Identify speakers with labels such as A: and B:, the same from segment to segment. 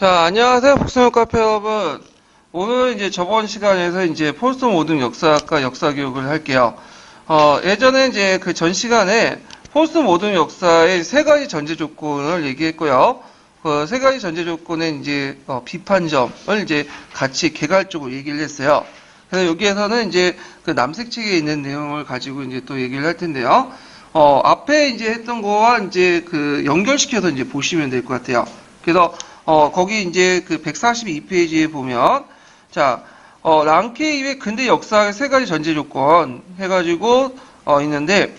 A: 자, 안녕하세요. 복숭아 카페 여러분. 오늘 이제 저번 시간에서 이제 포스트 모던 역사학과 역사 교육을 할게요. 예전에 이제 그 전 시간에 포스트 모던 역사의 세 가지 전제 조건을 얘기했고요. 그 세 가지 전제 조건의 이제 비판점을 이제 같이 개괄적으로 얘기를 했어요. 그래서 여기에서는 이제 그 남색책에 있는 내용을 가지고 이제 또 얘기를 할 텐데요. 앞에 이제 했던 거와 이제 그 연결시켜서 이제 보시면 될 것 같아요. 그래서 거기 이제 그 142페이지에 보면, 자, 랑케 이외 근대 역사의 세 가지 전제 조건 해가지고, 있는데,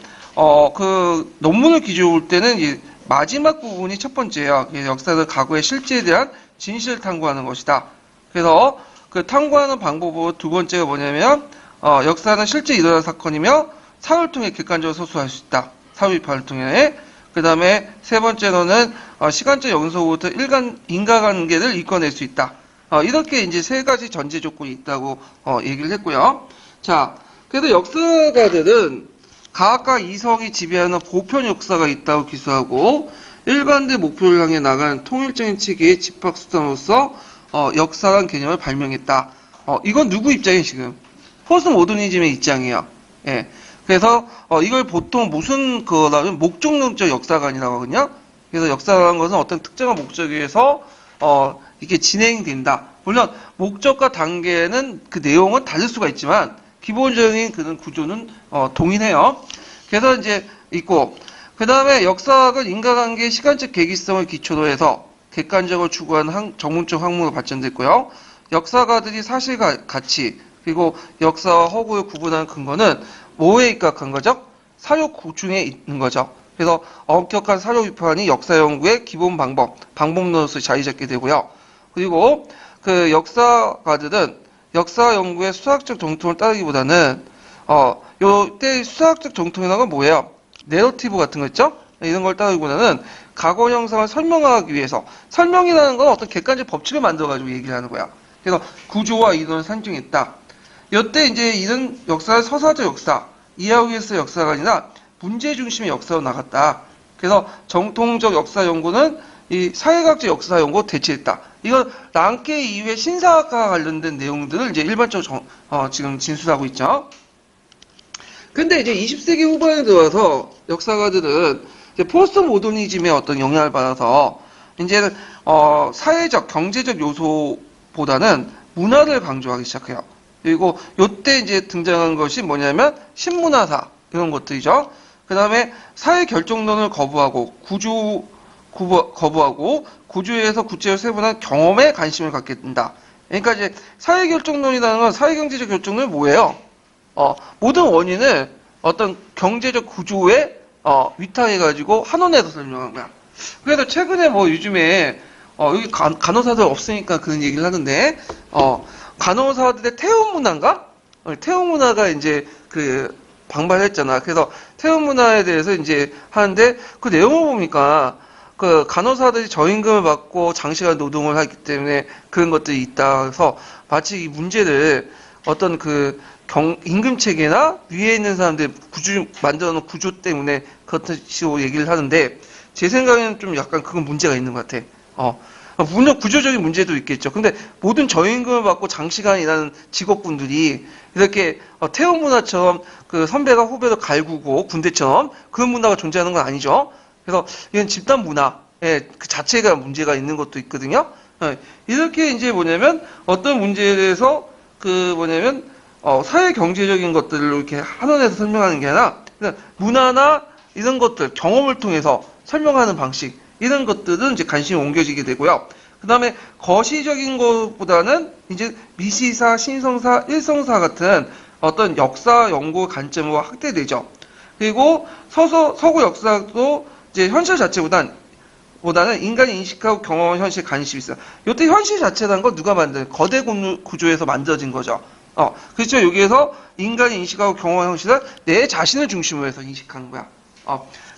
A: 그 논문을 기준으로 볼 때는 이 마지막 부분이 첫 번째예요. 역사는 과거의 실제에 대한 진실을 탐구하는 것이다. 그래서 그 탐구하는 방법으로 두 번째가 뭐냐면, 역사는 실제 일어난 사건이며, 사료를 통해 객관적으로 서술할 수 있다. 사료 비판을 통해. 그 다음에 세 번째로는 시간적 연속부터 인과관계를 이끌어낼 수 있다. 이렇게 이제 세 가지 전제 조건이 있다고 얘기를 했고요. 자, 그래서 역사가들은 가학과 이성이 지배하는 보편 역사가 있다고 기수하고 일관된 목표를 향해 나가는 통일적인 체계의 집합수단으로서 역사란 개념을 발명했다. 이건 누구 입장이에요 지금? 포스트 모더니즘의 입장이에요. 예. 그래서 이걸 보통 무슨 거라면 목적론적 역사관이라고 하거든요. 그래서 역사라는 것은 어떤 특정한 목적에 의해서 이게 진행된다. 물론 목적과 단계는 그 내용은 다를 수가 있지만 기본적인 그런 구조는 동일해요. 그래서 이제 있고 그 다음에 역사학은 인과관계의 시간적 계기성을 기초로 해서 객관적으로 추구하는 전문적 학문으로 발전됐고요. 역사가들이 사실과 가치 그리고 역사와 허구를 구분하는 근거는 뭐에 입각한 거죠? 사료 중에 있는 거죠. 그래서 엄격한 사료 비판이 역사 연구의 기본 방법론으로서 자리 잡게 되고요. 그리고 그 역사가들은 역사 연구의 수학적 정통을 따르기보다는 요때 수학적 정통이라는 건 뭐예요? 내러티브 같은 거 있죠? 이런 걸 따르기보다는 과거 형상을 설명하기 위해서 설명이라는 건 어떤 객관적 법칙을 만들어가지고 얘기를 하는 거야. 그래서 구조와 이론을 산정했다. 이때 이제 이런 역사를 서사적 역사, 이해하기 위해서 역사가 아니라 문제 중심의 역사로 나갔다. 그래서 정통적 역사 연구는 이 사회학적 역사 연구 대체했다. 이건 랑케 이후의 신사학과 관련된 내용들을 이제 일반적으로 지금 진술하고 있죠. 근데 이제 20세기 후반에 들어서 역사가들은 이제 포스트 모더니즘의 어떤 영향을 받아서 이제는 사회적, 경제적 요소보다는 문화를 강조하기 시작해요. 그리고 요때 이제 등장한 것이 뭐냐면 신문화사 이런 것들이죠. 그 다음에 사회 결정론을 거부하고 거부하고 구조에서 구체적 세분한 경험에 관심을 갖게 된다. 그러니까 이제 사회 결정론이라는 건 사회 경제적 결정론이 뭐예요? 모든 원인을 어떤 경제적 구조에 위탁해가지고 한원에서 설명한 거야. 그래서 최근에 뭐 요즘에 여기 간호사들 없으니까 그런 얘기를 하는데 간호사들의 태움 문화인가? 태움 문화가 이제 그 방발했잖아. 그래서 태움 문화에 대해서 이제 하는데 그 내용을 보니까 그 간호사들이 저임금을 받고 장시간 노동을 하기 때문에 그런 것들이 있다. 그래서 마치 이 문제를 어떤 그 임금 체계나 위에 있는 사람들 만들어 놓은 구조 때문에 그렇듯 식으로 얘기를 하는데 제 생각에는 좀 약간 그건 문제가 있는 것 같아. 물론 구조적인 문제도 있겠죠. 근데 모든 저임금을 받고 장시간 일하는 직업군들이 이렇게 태움 문화처럼 그 선배가 후배를 갈구고 군대처럼 그런 문화가 존재하는 건 아니죠. 그래서 이건 집단 문화의 그 자체가 문제가 있는 것도 있거든요. 이렇게 이제 뭐냐면 어떤 문제에 대해서 그 뭐냐면 사회 경제적인 것들을 이렇게 한원에서 설명하는 게 아니라 그냥 문화나 이런 것들 경험을 통해서 설명하는 방식 이런 것들은 이제 관심이 옮겨지게 되고요. 그 다음에 거시적인 것보다는 이제 미시사, 신성사, 일성사 같은 어떤 역사 연구 관점으로 확대되죠. 그리고 서구 역사도 이제 현실 자체보다는 인간이 인식하고 경험한 현실에 관심이 있어요. 이때 현실 자체라는 건 누가 만든 거대 구조에서 만들어진 거죠. 그렇죠. 여기에서 인간이 인식하고 경험한 현실은 내 자신을 중심으로 해서 인식하는 거야.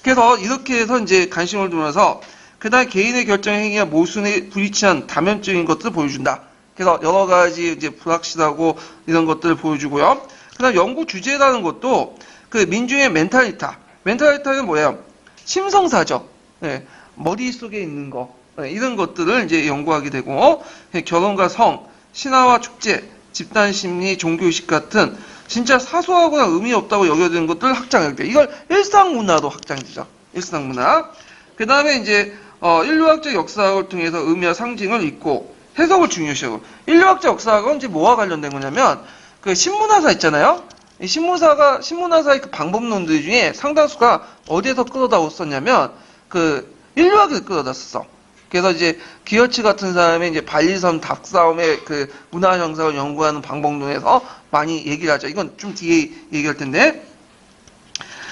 A: 그래서 이렇게 해서 이제 관심을 두면서 그다음 개인의 결정 행위와 모순에 불일치한 다면적인 것들을 보여준다. 그래서 여러 가지 이제 불확실하고 이런 것들을 보여주고요. 그다음 연구 주제라는 것도 그 민중의 멘탈리타는 뭐예요? 심성사죠. 네, 머릿속에 있는 거. 이런 것들을 이제 연구하게 되고, 결혼과 성, 신화와 축제, 집단 심리, 종교의식 같은 진짜 사소하거나 의미 없다고 여겨지는 것들을 확장하게 돼. 이걸 일상문화도 확장되죠. 일상문화. 그 다음에 이제 인류학적 역사학을 통해서 의미와 상징을 읽고 해석을 중요시하고, 인류학적 역사학은 이제 뭐와 관련된 거냐면 그 신문화사 있잖아요. 이 신문화사의 그 방법론들 중에 상당수가 어디에서 끌어다 왔었냐면 그 인류학에서 끌어다 썼어. 그래서 이제 기어츠 같은 사람이 이제 발리섬 닭싸움의 그 문화 형상을 연구하는 방법론에서 많이 얘기를 하죠. 이건 좀 뒤에 얘기할 텐데.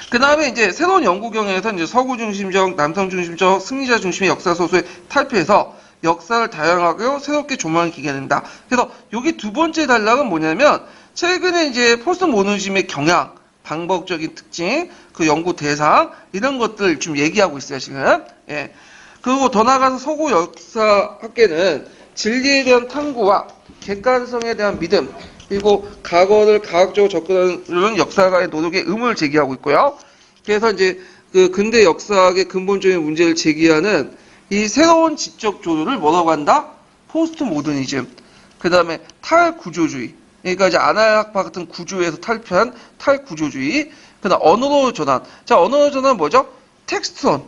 A: 그 다음에 이제 새로운 연구 경향에서 이제 서구 중심적, 남성 중심적, 승리자 중심의 역사 소수에 탈피해서 역사를 다양하고 새롭게 조망을 기게 된다. 그래서 여기 두 번째 단락은 뭐냐면 최근에 이제 포스트 모더니즘의 경향, 방법적인 특징, 그 연구 대상 이런 것들 좀 얘기하고 있어요 지금. 예. 그리고 더 나아가서 서구 역사학계는 진리에 대한 탐구와 객관성에 대한 믿음, 그리고 과거를 과학적으로 접근하는 역사가의 노력에 의문을 제기하고 있고요. 그래서 이제 그 근대 역사학의 근본적인 문제를 제기하는 이 새로운 지적 조류를 뭐라고 한다? 포스트 모더니즘. 그 다음에 탈구조주의. 그러니까 이제 아날학파 같은 구조에서 탈피한 탈구조주의. 그 다음 언어로 전환. 자, 언어로 전환은 뭐죠? 텍스트론.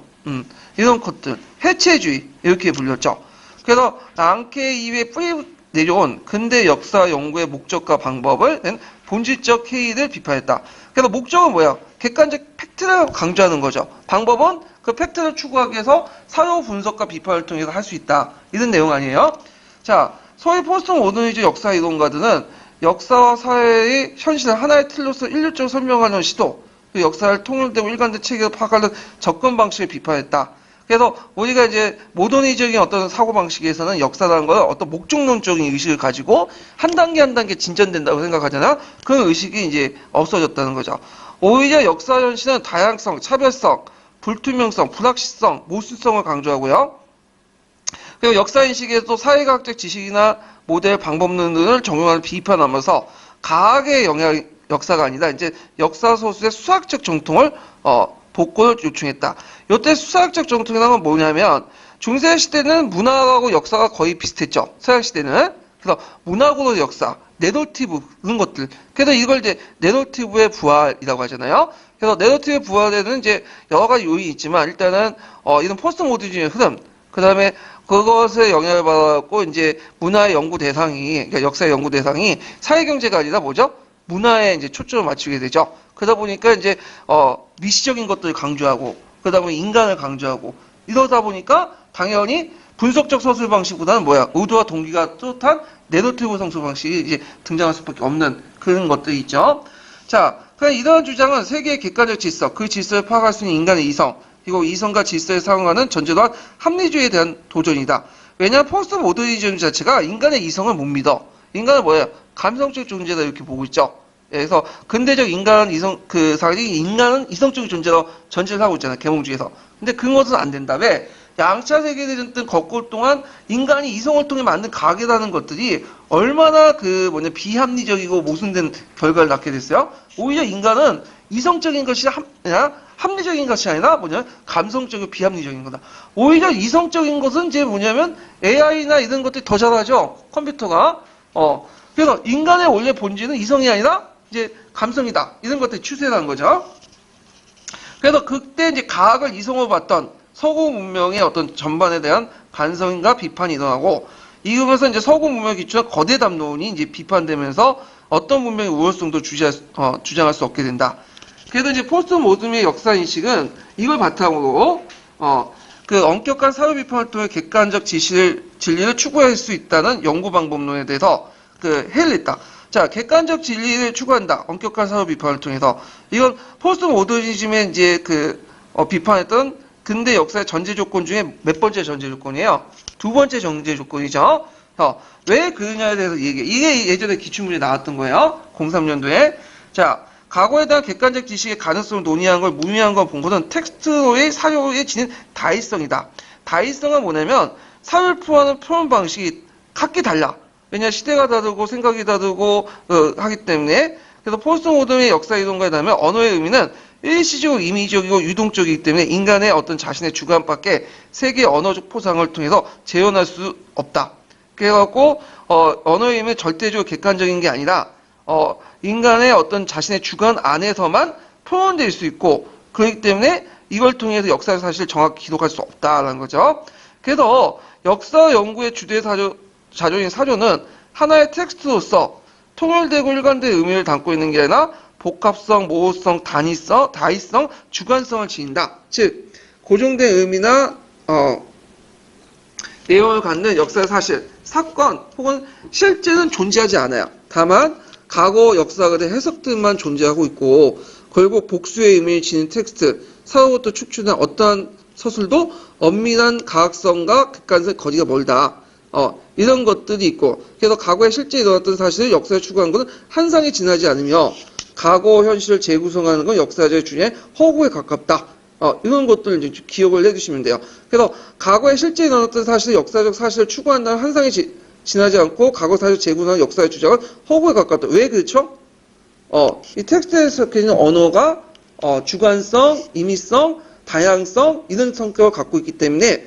A: 이런 것들. 해체주의. 이렇게 불렸죠. 그래서 랑케 이후에 뿌리 내려온 근대 역사 연구의 목적과 방법을 낸 본질적 해이를 비판했다. 그래서 목적은 뭐야? 객관적 팩트를 강조하는 거죠. 방법은 그 팩트를 추구하기 위해서 사료 분석과 비판을 통해서 할 수 있다. 이런 내용 아니에요? 자, 소위 포스트 모더니즘 역사 이론가들은 역사와 사회의 현실을 하나의 틀로서 일률적으로 설명하는 시도, 그 역사를 통일되고 일관된 체계로 파악하는 접근 방식을 비판했다. 그래서 우리가 이제 모더니적인 어떤 사고방식에서는 역사라는 걸 어떤 목적론적인 의식을 가지고 한 단계 한 단계 진전된다고 생각하잖아. 그 의식이 이제 없어졌다는 거죠. 오히려 역사 현실은 다양성, 차별성, 불투명성, 불확실성, 모순성을 강조하고요. 그리고 역사인식에도 사회과학적 지식이나 모델 방법론 등을 적용하는 비판하면서 과학의 역사가 아니다. 이제 역사 소수의 수학적 정통을 복고를 요청했다. 이때 수학적 정통이라는 건 뭐냐면 중세 시대는 문학하고 역사가 거의 비슷했죠. 서양 시대는. 그래서 문학으로 역사, 내러티브 이런 것들. 그래서 이걸 이제 내러티브의 부활이라고 하잖아요. 그래서 내러티브의 부활에는 이제 여러 가지 요인이 있지만 일단은 이런 포스트 모더니즘의 흐름, 그 다음에 그것에 영향을 받았고 이제 문화의 연구 대상이, 그러니까 역사의 연구 대상이 사회경제가 아니라 뭐죠? 문화에 이제 초점을 맞추게 되죠. 그러다 보니까 이제 미시적인 것들을 강조하고 그러다 보니 인간을 강조하고 이러다 보니까 당연히 분석적 서술 방식보다는 뭐야? 의도와 동기가 뚜렷한 내러티브 성술 방식이 이제 등장할 수밖에 없는 그런 것들이 있죠. 자, 그럼 이러한 주장은 세계의 객관적 질서, 그 질서를 파악할 수 있는 인간의 이성, 그리고 이성과 질서에 상응하는 전제로한 합리주의에 대한 도전이다. 왜냐하면 포스트 모더니즘 자체가 인간의 이성을 못 믿어. 인간은 뭐예요? 감성적 존재다 이렇게 보고 있죠. 그래서 근대적 인간 이성 그 사람이 인간은 이성적인 존재로 전제를 하고 있잖아요. 계몽주의에서. 근데 그것은 안 된다. 왜? 양차 세계대전 거꾸로 동안 인간이 이성을 통해 만든 과학이라는 것들이 얼마나 비합리적이고 모순된 결과를 낳게 됐어요. 오히려 인간은 이성적인 것이 아니라 합리적인 것이 아니라 감성적이고 비합리적인 거다. 오히려 이성적인 것은 이제 AI나 이런 것들이 더 잘하죠. 컴퓨터가. 그래서 인간의 원래 본질은 이성이 아니라 이제 감성이다. 이런 것들이 추세라는 거죠. 그래서 그때 이제 과학을 이성으로 봤던 서구 문명의 어떤 전반에 대한 반성과 비판이 일어나고, 이러면서 이제 서구 문명의 기초한 거대 담론이 이제 비판되면서 어떤 문명의 우월성도 주장할 수 없게 된다. 그래서 이제 포스트 모더니즘의 역사 인식은 이걸 바탕으로 그 엄격한 사회 비판을 통해 객관적 진리를 추구할 수 있다는 연구 방법론에 대해서 해를 냈다. 자, 객관적 진리를 추구한다. 엄격한 사회 비판을 통해서. 이건 포스트 모더니즘의 이제 비판했던 근대 역사의 전제 조건 중에 몇 번째 전제 조건이에요? 두 번째 전제 조건이죠. 왜 그러냐에 대해서 얘기해. 이게 예전에 기출문제 나왔던 거예요. 03년도에. 자, 과거에 대한 객관적 지식의 가능성을 논의한 걸 무의미한 걸 본 것은 텍스트로의 사료에 지닌 다의성이다. 다의성은 뭐냐면 사료를 풀어하는 표현 방식이 각기 달라. 왜냐 시대가 다르고 생각이 다르고 하기 때문에. 그래서 포스트 모더니즘의 역사 이론가에 따르면 언어의 의미는 일시적이고 임의적이고 유동적이기 때문에 인간의 어떤 자신의 주관밖에 세계 언어적 포상을 통해서 재현할 수 없다. 그래갖고 언어의 힘은 절대적으로 객관적인 게 아니라 인간의 어떤 자신의 주관 안에서만 표현될 수 있고 그렇기 때문에 이걸 통해서 역사의 사실을 정확히 기록할 수 없다라는 거죠. 그래서 역사 연구의 주된 자료인 사료는 하나의 텍스트로서 통일되고 일관된 의미를 담고 있는 게 아니라 복합성, 모호성, 다의성, 주관성을 지닌다. 즉 고정된 의미나 내용을 갖는 역사의 사실, 사건 혹은 실제는 존재하지 않아요. 다만 과거 역사가 된 해석들만 존재하고 있고 결국 복수의 의미를 지닌 텍스트, 사후부터 축출한 어떠한 서술도 엄밀한 가학성과 객관성의 거리가 멀다. 이런 것들이 있고 그래서 과거에 실제 일어났던 사실을 역사에 추구하는 것은 한상에 지나지 않으며 과거 현실을 재구성하는 건 역사적 주의 허구에 가깝다. 이런 것들을 이제 기억을 해두시면 돼요. 그래서 과거에 실제 일어났던 사실을 역사적 사실을 추구한다는 한상에 지나지 않고 과거 사실 재구성하는 역사의 주장은 허구에 가깝다. 왜 그렇죠? 이 텍스트에서 적혀있는 언어가 주관성, 임의성, 다양성 이런 성격을 갖고 있기 때문에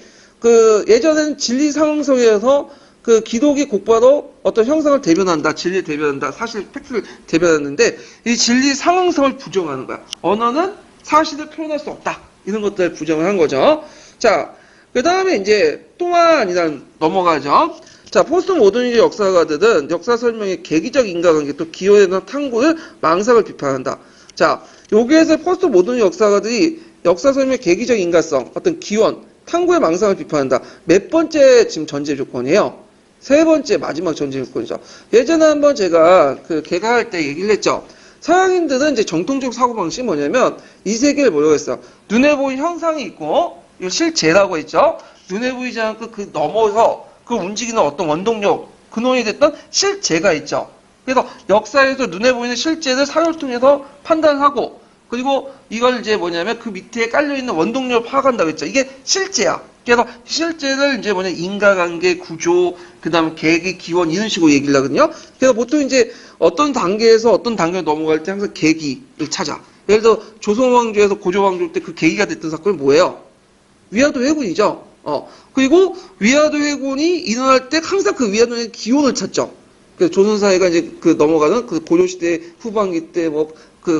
A: 예전에는 진리 상응성에서 기독이 곧바로 어떤 형상을 대변한다, 진리를 대변한다, 사실 팩트를 대변하는데 이 진리 상응성을 부정하는 거야. 언어는 사실을 표현할 수 없다. 이런 것들을 부정을 한 거죠. 자, 그 다음에 이제 또한 일단 넘어가죠. 자, 포스트 모더니즘 역사가들은 역사 설명의 계기적 인과관계 또 기호에는 탐구를 망상을 비판한다. 자, 여기에서 포스트 모더니즘 역사가들이 역사 설명의 계기적 인과성, 어떤 기원, 탐구의 망상을 비판한다. 몇 번째 지금 전제 조건이에요? 세 번째 마지막 전제 조건이죠. 예전에 한번 제가 개강할 때 얘기를 했죠. 서양인들은 이제 정통적 사고방식이 뭐냐면 이 세계를 뭐라고 했어요? 눈에 보이는 현상이 있고 이거 실제라고 했죠. 눈에 보이지 않고 그 넘어서 그 움직이는 어떤 원동력, 근원이 됐던 실제가 있죠. 그래서 역사에서 눈에 보이는 실제를 사료를 통해서 판단하고 그리고 이걸 이제 뭐냐면 그 밑에 깔려있는 원동력을 파악한다고 했죠. 이게 실제야. 그래서 실제를 이제 인과관계, 구조, 그 다음에 계기, 기원 이런 식으로 얘기를 하거든요. 그래서 보통 이제 어떤 단계에서 어떤 단계로 넘어갈 때 항상 계기를 찾아. 예를 들어 조선왕조에서 고조왕조 때 그 계기가 됐던 사건이 뭐예요? 위화도 회군이죠. 그리고 위화도 회군이 일어날 때 항상 그 위화도 회군의 기원을 찾죠. 그래서 조선사회가 이제 넘어가는 고려시대 후반기 때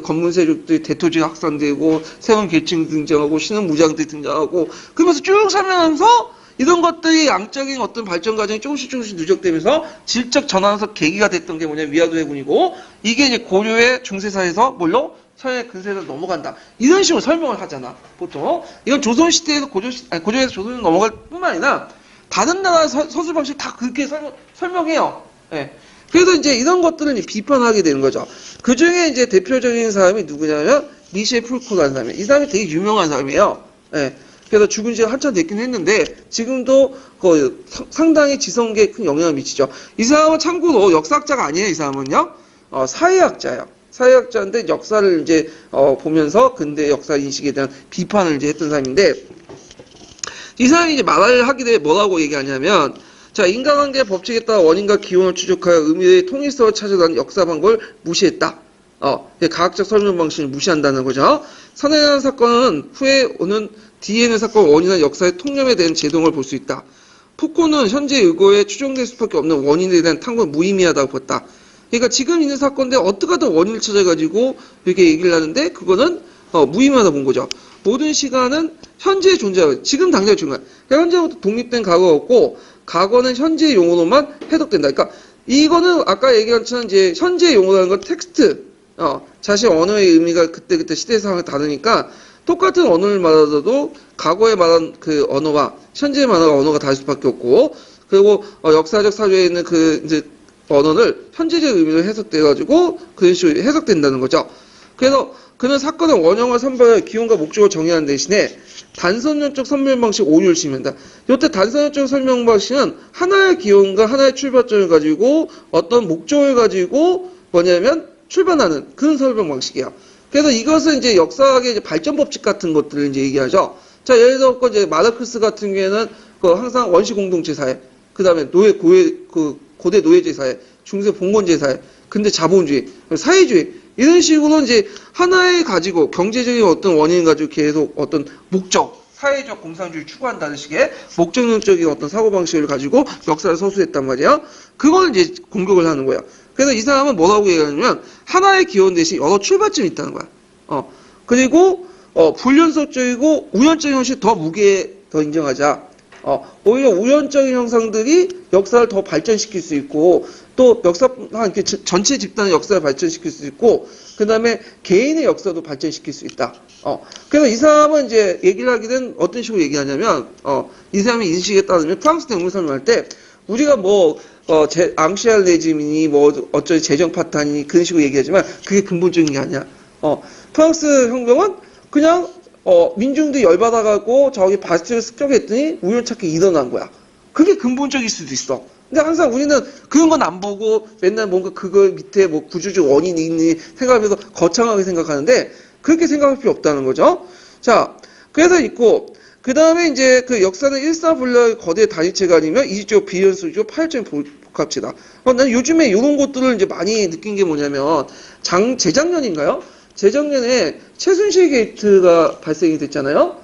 A: 건문세력들이 대토지 확산되고 새로운 계층 등장하고 신흥 무장들이 등장하고 그러면서 쭉 설명하면서 이런 것들이 양적인 어떤 발전 과정이 조금씩 누적되면서 질적 전환에서 계기가 됐던 게 위화도 해군이고 이게 이제 고려의 중세사에서 뭘로? 서양의 근세로 넘어간다. 이런 식으로 설명을 하잖아. 보통 이건 조선시대에서 고조에서 조선으로 넘어갈 뿐만 아니라 다른 나라 서술 방식 다 그렇게 설명해요. 예. 그래서 이제 이런 것들을 비판하게 되는 거죠. 그 중에 이제 대표적인 사람이 누구냐면 미셸 풀코라는 사람이에요. 이 사람이 되게 유명한 사람이에요. 예. 그래서 죽은 지가 한참 됐긴 했는데 지금도 상당히 지성계에 큰 영향을 미치죠. 이 사람은 참고로 역사학자가 아니에요. 이 사람은요. 사회학자예요. 사회학자인데 역사를 이제 보면서 근대 역사 인식에 대한 비판을 이제 했던 사람인데 이 사람이 이제 말을 하게 되면 뭐라고 얘기하냐면 자, 인과관계 법칙에 따라 원인과 기원을 추적하여 의미의 통일성을 찾아가는 역사 방법을 무시했다. 과학적 설명 방식을 무시한다는 거죠. 선해라는 사건은 후에 오는 뒤에 있는 사건 원인과 역사의 통념에 대한 제동을 볼 수 있다. 푸코는 현재 의거에 추정될 수밖에 없는 원인에 대한 탐구는 무의미하다고 봤다. 그러니까 지금 있는 사건인데 어떻게 하든 원인을 찾아가지고 이렇게 얘기를 하는데 그거는 무의미하다고 본 거죠. 모든 시간은 현재에 존재하고 지금 당장에 중요한. 그러니까 현재부터 독립된 과거가 없고 과거는 현재 용어로만 해석된다. 그러니까 이거는 아까 얘기한 것처럼 이제 현재 용어라는 건 텍스트, 자신 언어의 의미가 그때 시대 상황이 다르니까 똑같은 언어를 말하더라도 과거에 말한 그 언어와 현재에 말한 언어가 다를 수밖에 없고 그리고 역사적 사조에 있는 이제 언어를 현재적 의미로 해석돼가지고 그런 식으로 해석된다는 거죠. 그래서 그는 사건의 원형을 선별해 기원과 목적을 정의하는 대신에 단선론적 설명 방식 오류를 심한다. 이때 단선론적 설명 방식은 하나의 기원과 하나의 출발점을 가지고 어떤 목적을 가지고 뭐냐면 출발하는 그런 설명 방식이에요. 그래서 이것은 이제 역사학의 이제 발전 법칙 같은 것들을 이제 얘기하죠. 자, 예를 들어 이제 마르크스 같은 경우에는 항상 원시 공동체 사회, 그 다음에 고대 노예제 사회, 중세 봉건제 사회, 근대 자본주의, 사회주의 이런 식으로 이제 하나의 가지고 경제적인 어떤 원인 가지고 계속 어떤 목적, 사회적 공산주의 추구한다는 식의 목적론적인 어떤 사고방식을 가지고 역사를 서술했단 말이야. 그걸 이제 공격을 하는 거야. 그래서 이 사람은 뭐라고 얘기하냐면 하나의 기원 대신 여러 출발점이 있다는 거야. 그리고 불연속적이고 우연적인 형식 더 무게 더 인정하자. 오히려 우연적인 형상들이 역사를 더 발전시킬 수 있고 또 전체 집단의 역사를 발전시킬 수 있고 그 다음에 개인의 역사도 발전시킬 수 있다. 그래서 이 사람은 이제 얘기를 하기는 어떤 식으로 얘기하냐면 이 사람의 인식에 따르면 프랑스 대혁명 설명할 때 우리가 앙시알 레짐이니 어쩌지 재정 파탄이니 그런 식으로 얘기하지만 그게 근본적인 게 아니야. 프랑스 혁명은 그냥 민중들이 열받아가고 저기 바스티를 습격했더니 우연찮게 일어난 거야. 그게 근본적일 수도 있어. 근데 항상 우리는 그런 건 안 보고 맨날 뭔가 그걸 밑에 구조적 원인이 있니 생각하면서 거창하게 생각하는데 그렇게 생각할 필요 없다는 거죠. 자, 그래서 있고 그 다음에 이제 그 역사는 일사불란의 거대 단위체가 아니면 이지적 비연속이고 파열적인 복합체다. 난 요즘에 이런 것들을 이제 많이 느낀 게 뭐냐면 재작년인가요? 재작년에 최순실 게이트가 발생이 됐잖아요.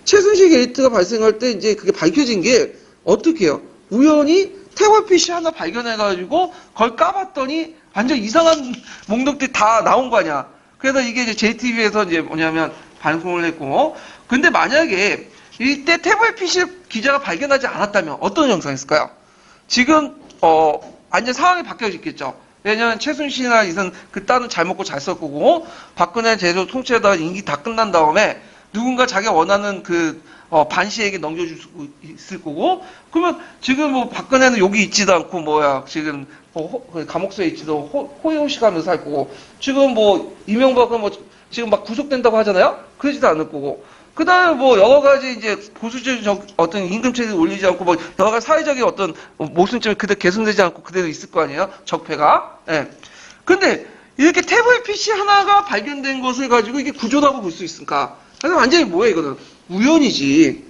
A: 최순실 게이트가 발생할 때 이제 그게 밝혀진 게 어떻게 해요? 우연히 태월피씨 하나 발견해가지고 그걸 까봤더니 완전 이상한 목록들이 다 나온 거 아니야. 그래서 이게 이제 JTBC에서 이제 뭐냐면 방송을 했고, 근데 만약에 이때 태월피씨 기자가 발견하지 않았다면 어떤 영상이 있을까요? 지금 완전 상황이 바뀌어졌겠죠. 왜냐면 최순실이나 이선 그 딸은 잘 먹고 잘 살 거고 박근혜 제도 통치하다가 임기 다 끝난 다음에 누군가 자기가 원하는 반 씨에게 넘겨줄 수 있을 거고 그러면 지금 박근혜는 여기 있지도 않고 지금 감옥소에 있지도 호요시 가면서 살 거고 지금 이명박은 지금 막 구속된다고 하잖아요. 그러지도 않을 거고 그 다음에 여러 가지 이제 보수적인 어떤 임금체를 올리지 않고 여러 가지 사회적인 어떤 모순점이 그대로 개선되지 않고 그대로 있을 거 아니에요? 적폐가. 예. 근데 이렇게 태블 PC 하나가 발견된 것을 가지고 이게 구조라고 볼 수 있을까? 그래서 완전히 뭐예요, 이거는? 우연이지.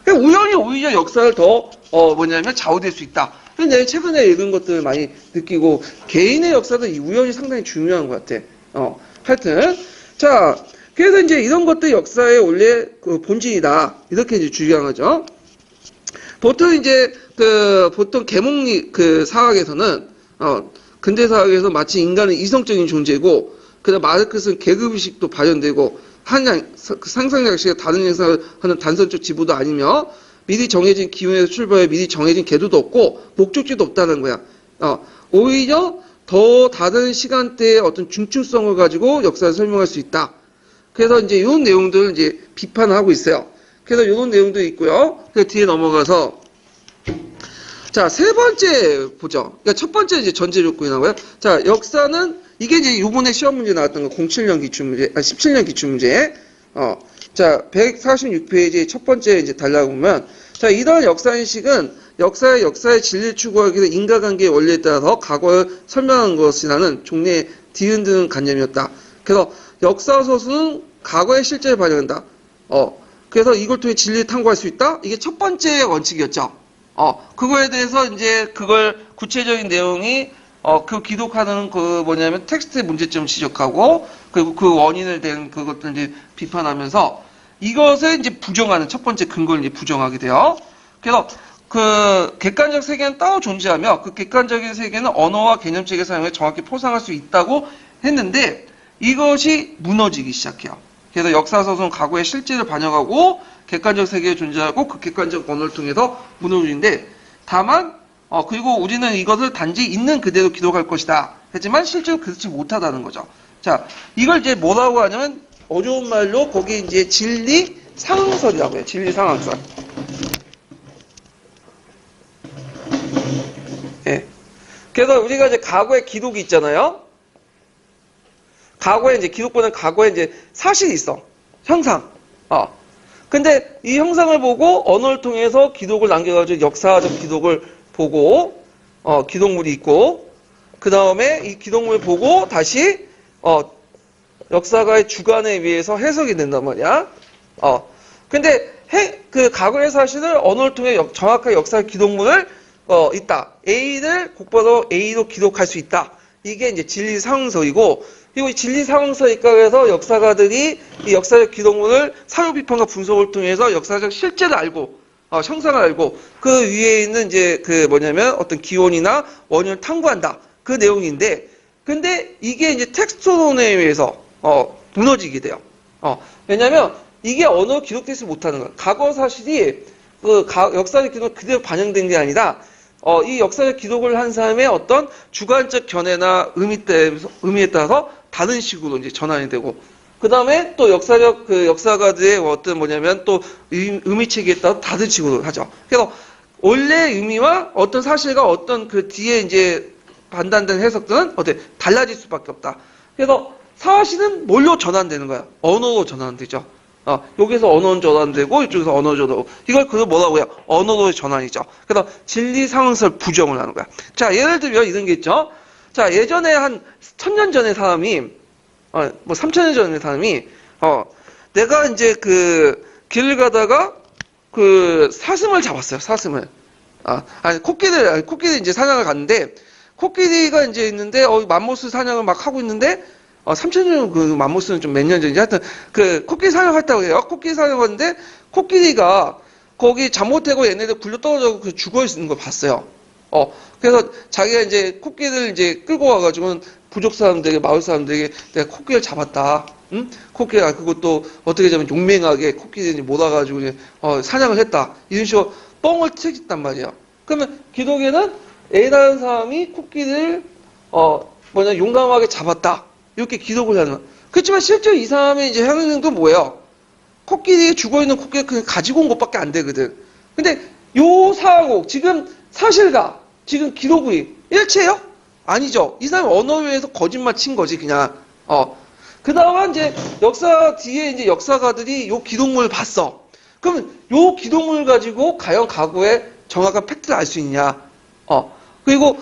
A: 우연이 오히려 역사를 더, 좌우될 수 있다. 근데 내가 최근에 읽은 것들을 많이 느끼고, 개인의 역사도 이 우연이 상당히 중요한 것 같아. 하여튼. 자, 그래서 이제 이런 것들 역사의 원래 본질이다. 이렇게 이제 주장하죠. 보통 이제 보통 계몽리 사학에서는 근대 사학에서 마치 인간은 이성적인 존재고 그다음 마르크스는 계급의식도 발현되고 상상작식의 다른 행사를 하는 단선적 지부도 아니며 미리 정해진 기운에서 출발해 미리 정해진 궤도도 없고 목적지도 없다는 거야. 오히려 더 다른 시간대의 어떤 중추성을 가지고 역사를 설명할 수 있다. 그래서 이제 이런 내용들을 이제 비판하고 있어요. 그래서 이런 내용도 있고요. 그 뒤에 넘어가서 자, 세 번째 보죠. 그러니까 첫 번째 이제 전제 조건이 나오고요. 자, 역사는 이게 이제 요번에 시험 문제 나왔던 거 07년 기출문제, 17년 기출문제. 자, 146페이지 첫 번째 이제 달라고 보면 자, 이러한 역사인식은 역사의 진리를 추구하기 위해 인과관계의 원리에 따라서 과거를 설명한 것이라는 종류의 뒤흔드는 관념이었다. 그래서 역사서술은 과거의 실제를 반영한다. 그래서 이걸 통해 진리를 탐구할 수 있다? 이게 첫 번째 원칙이었죠. 그거에 대해서 이제 그걸 구체적인 내용이 기록하는 텍스트의 문제점을 지적하고 그리고 그 원인을 댄 그것들 이제 비판하면서 이것을 이제 부정하는 첫 번째 근거를 이제 부정하게 돼요. 그래서 그 객관적 세계는 따로 존재하며 그 객관적인 세계는 언어와 개념책의 사용에 정확히 포상할 수 있다고 했는데 이것이 무너지기 시작해요. 그래서 역사서술은 과거의 실제를 반영하고 객관적 세계에 존재하고 그 객관적 언어를 통해서 무너지는데 다만 그리고 우리는 이것을 단지 있는 그대로 기록할 것이다. 하지만 실제로 그렇지 못하다는 거죠. 자, 이걸 이제 뭐라고 하냐면 어려운 말로 거기 이제 진리 상황설이라고 해요. 진리 상황설. 예. 그래서 우리가 이제 과거의 기록이 있잖아요. 과거에 이제 기록보다는 과거에 이제 사실이 있어. 형상. 근데 이 형상을 보고 언어를 통해서 기록을 남겨가지고 역사적 기록을 보고, 기록물이 있고, 그 다음에 이 기록물을 보고 다시, 역사가의 주관에 의해서 해석이 된단 말이야. 근데 그 과거의 사실을 언어를 통해 정확하게 역사 기록물을, 있다. A를 곧바로 A로 기록할 수 있다. 이게 이제 진리상황서이고, 그리고 이 진리상황서 입각에서 역사가들이 이 역사적 기록물을 사유 비판과 분석을 통해서 역사적 실제를 알고, 형상을 알고, 그 위에 있는 이제 그 뭐냐면 어떤 기원이나 원인을 탐구한다. 그 내용인데, 근데 이게 이제 텍스트론에 의해서, 무너지게 돼요. 왜냐면 이게 언어로 기록되지 못하는 거예요. 과거 사실이 역사적 기록 그대로 반영된 게 아니라, 이 역사적 기록을 한 사람의 어떤 주관적 견해나 의미에 따라서 다른 식으로 이제 전환이 되고, 그 다음에 또 역사가들의 어떤 뭐냐면 또 의미체계에 따라 다른 식으로 하죠. 그래서 원래 의미와 어떤 사실과 어떤 그 뒤에 이제 판단된 해석들은 달라질 수밖에 없다. 그래서 사실은 뭘로 전환되는 거야? 언어로 전환되죠. 여기서 언어는 전환되고 이쪽에서 언어 전환되고, 이걸 그걸 뭐라고 해요? 언어로의 전환이죠. 그래서 진리상황설 부정을 하는 거야. 자, 예를 들면 이런 게 있죠. 자, 예전에 한 1000년 전에 사람이 3000년 전에 사람이 내가 이제 그 길을 가다가 그 사슴을 잡았어요. 사슴을. 코끼리 이제 사냥을 갔는데, 코끼리가 이제 있는데 맘모스 사냥을 막 하고 있는데, 3000년 그 맘모스는 좀 몇 년 전이지. 하여튼 그 코끼리 사냥했다고 해요. 코끼리 사냥했는데 코끼리가 거기 잘못되고 얘네들 굴러 떨어져 죽어 있는 걸 봤어요. 그래서 자기가 이제 코끼리를 이제 끌고 와가지고 부족 사람들에게, 마을 사람들에게 내가 코끼리를 잡았다. 응? 코끼리가 그것도 어떻게 보면 용맹하게 코끼리를 몰아가지고 사냥을 했다. 이런 식으로 뻥을 튀겼단 말이에요. 그러면 기록에는 A라는 사람이 코끼리를 용감하게 잡았다. 이렇게 기록을 하는. 그렇지만 실제 이 사람의 이제 행동도 뭐예요? 코끼리, 죽어있는 코끼리 그냥 가지고 온 것밖에 안 되거든. 근데 요 사고, 지금 사실과 지금 기록이 일치해요? 아니죠. 이 사람이 언어에 의해서 거짓말 친 거지, 그냥. 그 다음에 이제 역사 뒤에 이제 역사가들이 요 기록물을 봤어. 그러면 요 기록물을 가지고 과연 과거에 정확한 팩트를 알 수 있냐? 그리고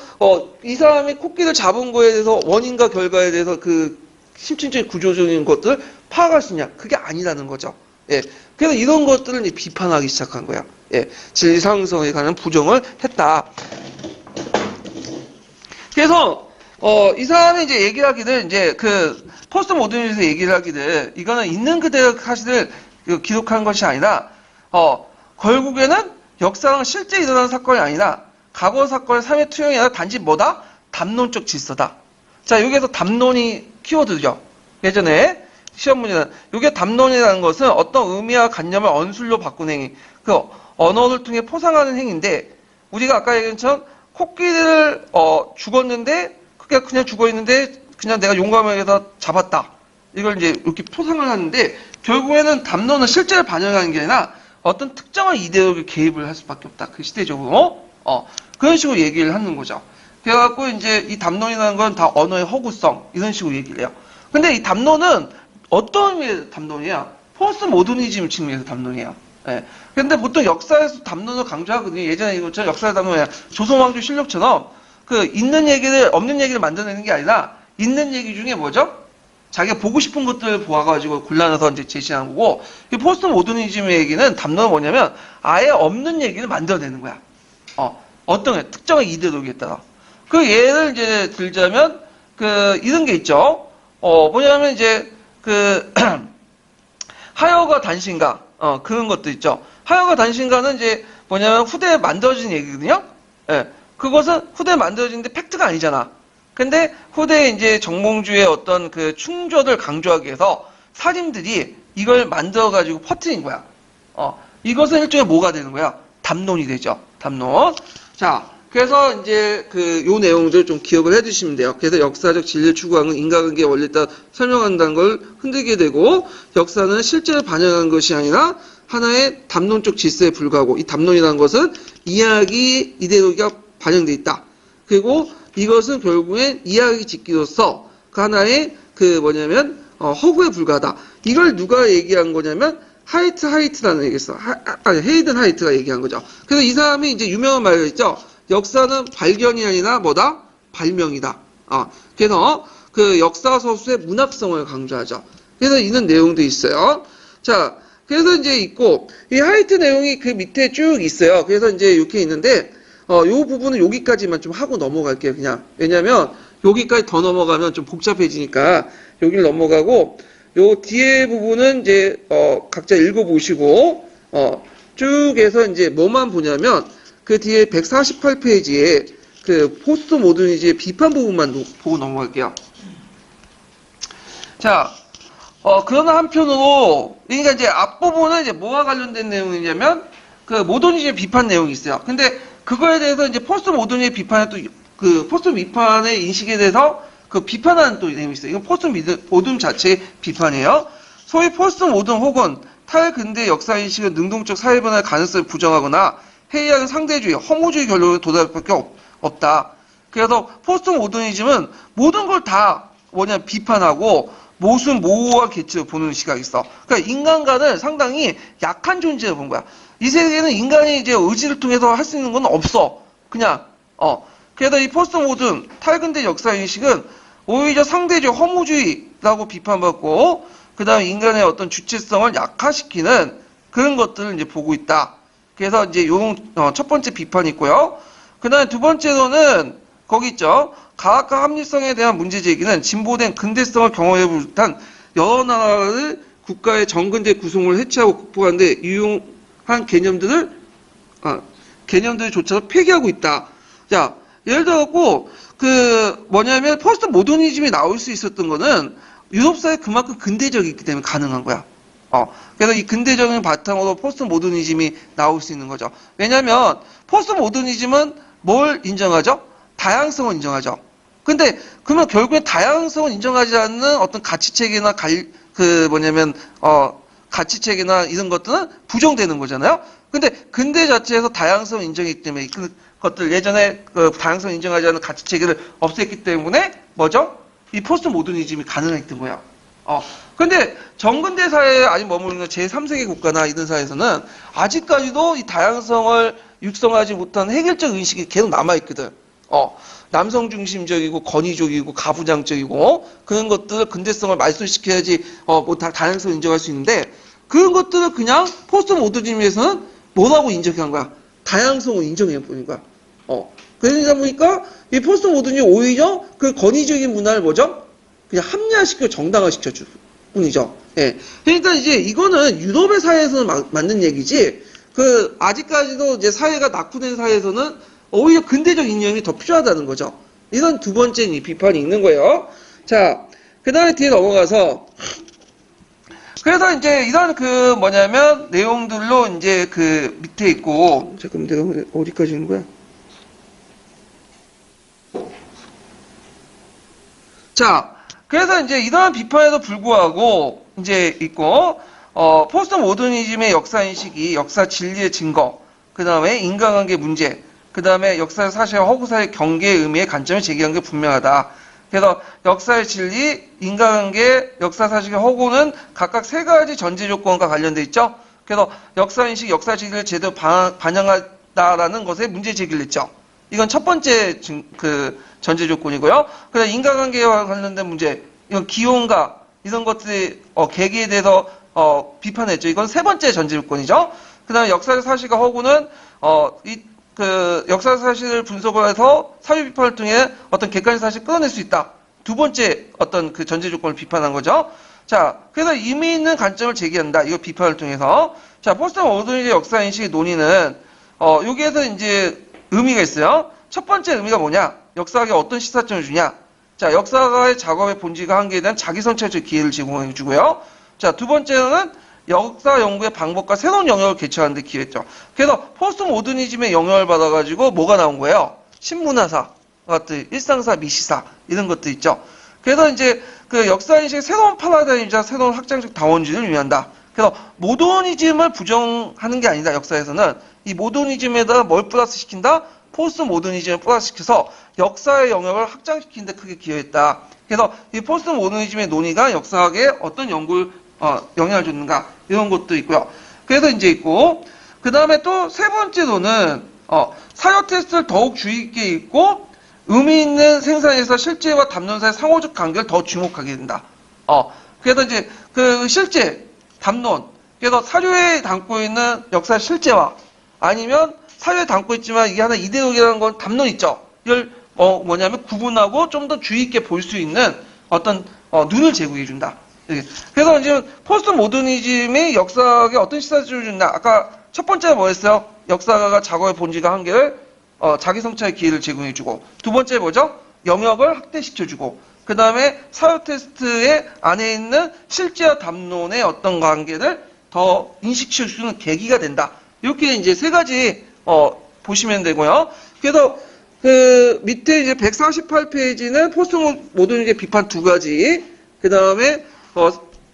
A: 이 사람이 코끼리를 잡은 거에 대해서 원인과 결과에 대해서 그 심층적인 구조적인 것들을 파악할 수 있냐? 그게 아니라는 거죠. 예. 그래서 이런 것들을 이제 비판하기 시작한 거야. 예. 진리상성에 관한 부정을 했다. 그래서 이 사람이 이제 얘기를 하기를 이제 그 포스트 모더니즘에서 얘기를 하기를 이거는 있는 그대로 사실을 기록한 것이 아니라 결국에는 역사는 실제 일어난 사건이 아니라 과거 사건의 삶의 투영이 아니라 단지 뭐다? 담론적 질서다. 자, 여기에서 담론이 키워드죠. 예전에 시험 문제는 이게 담론이라는 것은 어떤 의미와 관념을 언술로 바꾸는 행위, 그 언어를 통해 포상하는 행위인데, 우리가 아까 얘기한 것처럼 코끼리를 죽었는데 그냥 죽어 있는데 그냥 내가 용감하게 해서 잡았다. 이걸 이제 이렇게 포상을 하는데, 결국에는 담론은 실제를 반영하는 게 아니라 어떤 특정한 이데올로기에 개입을 할 수밖에 없다. 그 시대적으로. 그런 식으로 얘기를 하는 거죠. 그래갖고 이제 이 담론이라는 건 다 언어의 허구성, 이런 식으로 얘기를 해요. 근데 이 담론은 어떤 의미의 담론이야? 포스트 모더니즘 측면에서 담론이에요. 예. 근데 보통 역사에서 담론을 강조하거든요. 예전에 이것처럼 역사의 담론이야. 조선왕조 실록처럼 그 있는 얘기를, 없는 얘기를 만들어내는 게 아니라 있는 얘기 중에 뭐죠? 자기가 보고 싶은 것들을 보아가지고 골라내서 이제 제시하는 거고, 이 포스트 모더니즘의 얘기는 담론은 뭐냐면 아예 없는 얘기를 만들어내는 거야. 어떤 특정한 이데올로기에 따라. 그 예를 이제 들자면 이런 게 있죠. 뭐냐면 이제 하여가 단신가 그런 것도 있죠. 하여가 단신가는 이제 뭐냐면 후대에 만들어진 얘기거든요. 예. 그것은 후대에 만들어진데 팩트가 아니잖아. 근데 후대에 이제 정몽주의 어떤 그 충조를 강조하기 위해서 사림들이 이걸 만들어가지고 퍼뜨린 거야. 이것은 일종의 뭐가 되는 거야? 담론이 되죠. 담론. 자, 그래서 이제 요 내용들 좀 기억을 해두시면 돼요. 그래서 역사적 진리를 추구하는 인간관계의 원리에 따라 설명한다는 걸 흔들게 되고, 역사는 실제를 반영한 것이 아니라 하나의 담론적 질서에 불과하고, 이 담론이라는 것은 이야기 이데올로기가 반영돼 있다. 그리고 이것은 결국엔 이야기 짓기로서 그 하나의 허구에 불과하다. 이걸 누가 얘기한 거냐면 하이트라는 얘기했어. 헤이든 하이트가 얘기한 거죠. 그래서 이 사람이 이제 유명한 말이 있죠. 역사는 발견이 아니라 뭐다? 발명이다. 그래서 그 역사 서술의 문학성을 강조하죠. 그래서 이런 내용도 있어요. 자, 그래서 이제 있고, 이 하이트 내용이 그 밑에 쭉 있어요. 그래서 이제 이렇게 있는데, 요 부분은 여기까지만 좀 하고 넘어갈게요, 그냥. 왜냐면, 여기까지 더 넘어가면 좀 복잡해지니까 여기를 넘어가고 요 뒤에 부분은 이제 각자 읽어보시고 쭉 해서 이제 뭐만 보냐면 그 뒤에 148페이지에 그 포스트 모더니즘의 비판 부분만 보고 넘어갈게요. 자, 그러나 한편으로 그러니까 이제 앞부분은 이제 뭐와 관련된 내용이냐면 그 모더니즘의 비판 내용이 있어요. 근데 그거에 대해서 이제 포스트 모더니즘의 비판에 또 그 포스트 비판의 인식에 대해서 그 비판하는 또 내용이 있어요. 이건 포스트 모더니즘 자체의 비판이에요. 소위 포스트 모던 혹은 탈근대 역사인식은 능동적 사회변화의 가능성을 부정하거나 회의하는 상대주의, 허무주의 결론에 도달할 수밖에 없다. 그래서 포스트 모더니즘은 모든 걸 다 비판하고 모순모호한 개체로 보는 시각이 있어. 그러니까 인간과는 상당히 약한 존재로 본 거야. 이 세계에는 인간이 이제 의지를 통해서 할 수 있는 건 없어. 그냥 그래서 이 포스트 모던 탈근대 역사인식은 오히려 상대주의, 허무주의라고 비판받고 그 다음에 인간의 어떤 주체성을 약화시키는 그런 것들을 이제 보고 있다. 그래서 이제 첫 번째 비판이 있고요. 그 다음에 두 번째로는 거기 있죠. 과학과 합리성에 대한 문제 제기는 진보된 근대성을 경험해 듯한 여러 나라의 국가의 정근대 구성을 해체하고 극복하는 데 유용한 개념들조차도 폐기하고 있다. 자, 예를 들어갖고 포스트 모더니즘이 나올 수 있었던 거는 유럽 사회 그만큼 근대적이기 때문에 가능한 거야. 그래서 이 근대적인 바탕으로 포스트 모더니즘이 나올 수 있는 거죠. 왜냐하면 포스트 모더니즘은 뭘 인정하죠? 다양성을 인정하죠. 근데 그러면 결국엔 다양성을 인정하지 않는 어떤 가치체계나 가치체계나 이런 것들은 부정되는 거잖아요. 근데 근대 자체에서 다양성을 인정했기 때문에 그것들 예전에 그 다양성을 인정하지 않는 가치체계를 없앴기 때문에 뭐죠? 이 포스트 모더니즘이 가능했던 거야. 근데 정근대 사회에 아직 머무르는 제3세계 국가나 이런 사회에서는 아직까지도 이 다양성을 육성하지 못한 획일적 의식이 계속 남아있거든. 남성 중심적이고 권위적이고 가부장적이고 그런 것들을 근대성을 말소시켜야지 다양성을 인정할 수 있는데 그런 것들을 그냥 포스트 모더니즘에서는 뭐라고 인정한 거야? 다양성을 인정해 보는 거야. 그러다 보니까 이 포스트 모더니즘이 오히려 그 권위적인 문화를 뭐죠? 그냥 합리화시켜 정당화시켜 줄 뿐이죠. 예. 그러니까 이제 이거는 유럽의 사회에서는 맞는 얘기지. 아직까지도 이제 사회가 낙후된 사회에서는 오히려 근대적 이념이 더 필요하다는 거죠. 이런 두 번째 비판이 있는 거예요. 자, 그 다음에 뒤에 넘어가서 그래서 이제 이런 내용들로 이제 밑에 있고 잠깐만 내가 어디까지 있는 거야? 자, 그래서 이제 이러한 비판에도 불구하고 이제 있고 포스트 모더니즘의 역사인식이 역사 진리의 증거, 그 다음에 인간관계 문제, 그 다음에 역사의 사실과 허구사의 경계의 의미의 관점을 제기한 게 분명하다. 그래서 역사의 진리, 인간관계, 역사사실의 허구는 각각 세 가지 전제 조건과 관련돼 있죠. 그래서 역사인식, 역사 진리를 제대로 반영하다라는 것에 문제 제기를 했죠. 이건 첫 번째 전제 조건이고요. 그다음 인간관계와 관련된 문제, 이건 기혼과 이런 것들이 계기에 대해서 비판했죠. 이건 세 번째 전제 조건이죠. 그다음에 역사의 사실과 허구는 역사 사실을 분석을 해서 사유 비판을 통해 어떤 객관적 사실을 끌어낼 수 있다. 두 번째 전제 조건을 비판한 거죠. 자, 그래서 의미 있는 관점을 제기한다. 이거 비판을 통해서. 자, 포스트 모더니즘의 역사 인식의 논의는 여기에서 이제 의미가 있어요. 첫 번째 의미가 뭐냐? 역사학에 어떤 시사점을 주냐? 자, 역사가의 작업의 본질과 한계에 대한 자기성찰적 기회를 제공해 주고요. 자, 두 번째는 역사 연구의 방법과 새로운 영역을 개척하는 데 기회죠. 그래서 포스트 모더니즘의 영향을 받아가지고 뭐가 나온 거예요? 신문화사 같은 일상사, 미시사 이런 것도 있죠. 그래서 이제 역사인식의 새로운 파라다임이자 새로운 확장적 다원주의를 위한다. 그래서 모더니즘을 부정하는 게 아니다. 역사에서는 이 모더니즘에다가 뭘 플러스 시킨다? 포스트 모더니즘을 플러스 시켜서 역사의 영역을 확장시키는 데 크게 기여했다. 그래서 이 포스트 모더니즘의 논의가 역사학에 어떤 영향을 줬는가 이런 것도 있고요. 그래서 이제 있고 그 다음에 또 세 번째로는 사료 테스트를 더욱 주의 있게 읽고 의미 있는 생산에서 실제와 담론사의 상호적 관계를 더 주목하게 된다. 그래서 이제 실제 담론 그래서 사료에 담고 있는 역사 실제와 아니면 사료에 담고 있지만 이게 하나 이데올로기라는 건 담론 있죠. 이걸 뭐냐면 구분하고 좀 더 주의 있게 볼 수 있는 어떤 눈을 제공해 준다. 그래서 이제 포스트 모더니즘의 역사학에 어떤 시사주를 준다. 아까 첫 번째 뭐였어요? 역사가가 자고의 본질과 한계를 자기 성찰의 기회를 제공해주고, 두 번째 뭐죠? 영역을 확대시켜주고, 그 다음에 사유 테스트의 안에 있는 실제와 담론의 어떤 관계를 더 인식시켜주는 계기가 된다. 이렇게 이제 세 가지 보시면 되고요. 그래서 그 밑에 이제 148페이지는 포스트 모더니즘 비판 두 가지, 그 다음에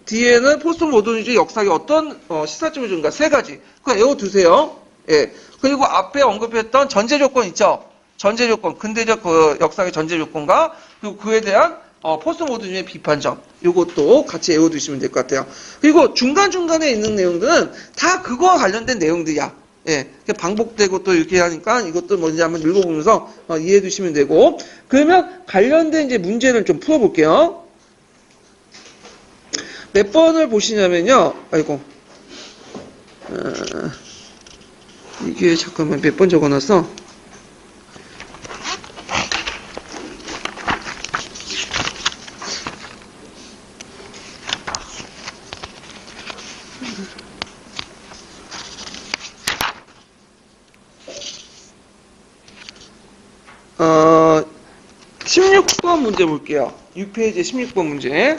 A: 뒤에는 포스트 모더니즘 역사에 어떤 시사점을 주는가 세 가지. 그거 외워두세요. 예. 그리고 앞에 언급했던 전제 조건 있죠. 전제 조건, 근대적 그 역사의 전제 조건과 그리고 그에 대한 포스트 모더니즘의 비판점. 이것도 같이 외워두시면 될 것 같아요. 그리고 중간중간에 있는 내용들은 다 그거와 관련된 내용들이야. 예. 반복되고 또 이렇게 하니까 이것도 뭔지 한번 읽어보면서 이해해 두시면 되고. 그러면 관련된 이제 문제를 좀 풀어볼게요. 몇 번을 보시냐면요. 아이고. 이게 잠깐만 몇 번 적어놨어? 어, 16번 문제 볼게요. 6페이지 16번 문제.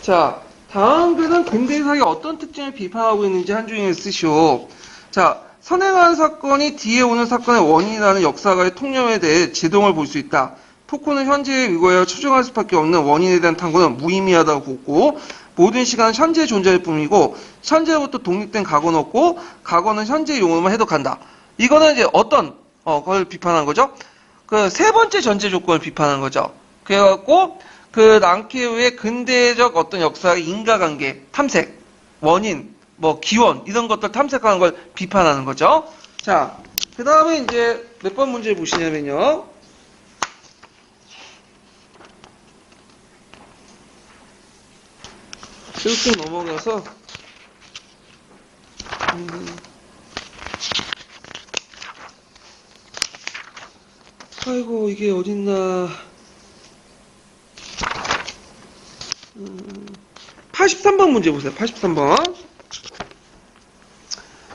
A: 자, 다음 글은 근대사의 어떤 특징을 비판하고 있는지 한중에 쓰시오. 자, 선행한 사건이 뒤에 오는 사건의 원인이라는 역사가의 통념에 대해 제동을 볼 수 있다. 포코는 현재의 위고에 추정할 수밖에 없는 원인에 대한 탐구는 무의미하다고 보고, 모든 시간은 현재의 존재일 뿐이고 현재로부터 독립된 과거는 없고 과거는 현재의 용어만 해독한다. 이거는 이제 어떤 걸 비판한 거죠? 그 세 번째 전제 조건을 비판한 거죠. 그래갖고 그 랑케우의 근대적 어떤 역사의 인과관계, 탐색, 원인, 뭐 기원 이런 것들 탐색하는 걸 비판하는 거죠. 자, 그 다음에 이제 몇 번 문제 보시냐면요. 쭉 넘어가서 아이고 이게 어딨나 83번 문제 보세요. 83번.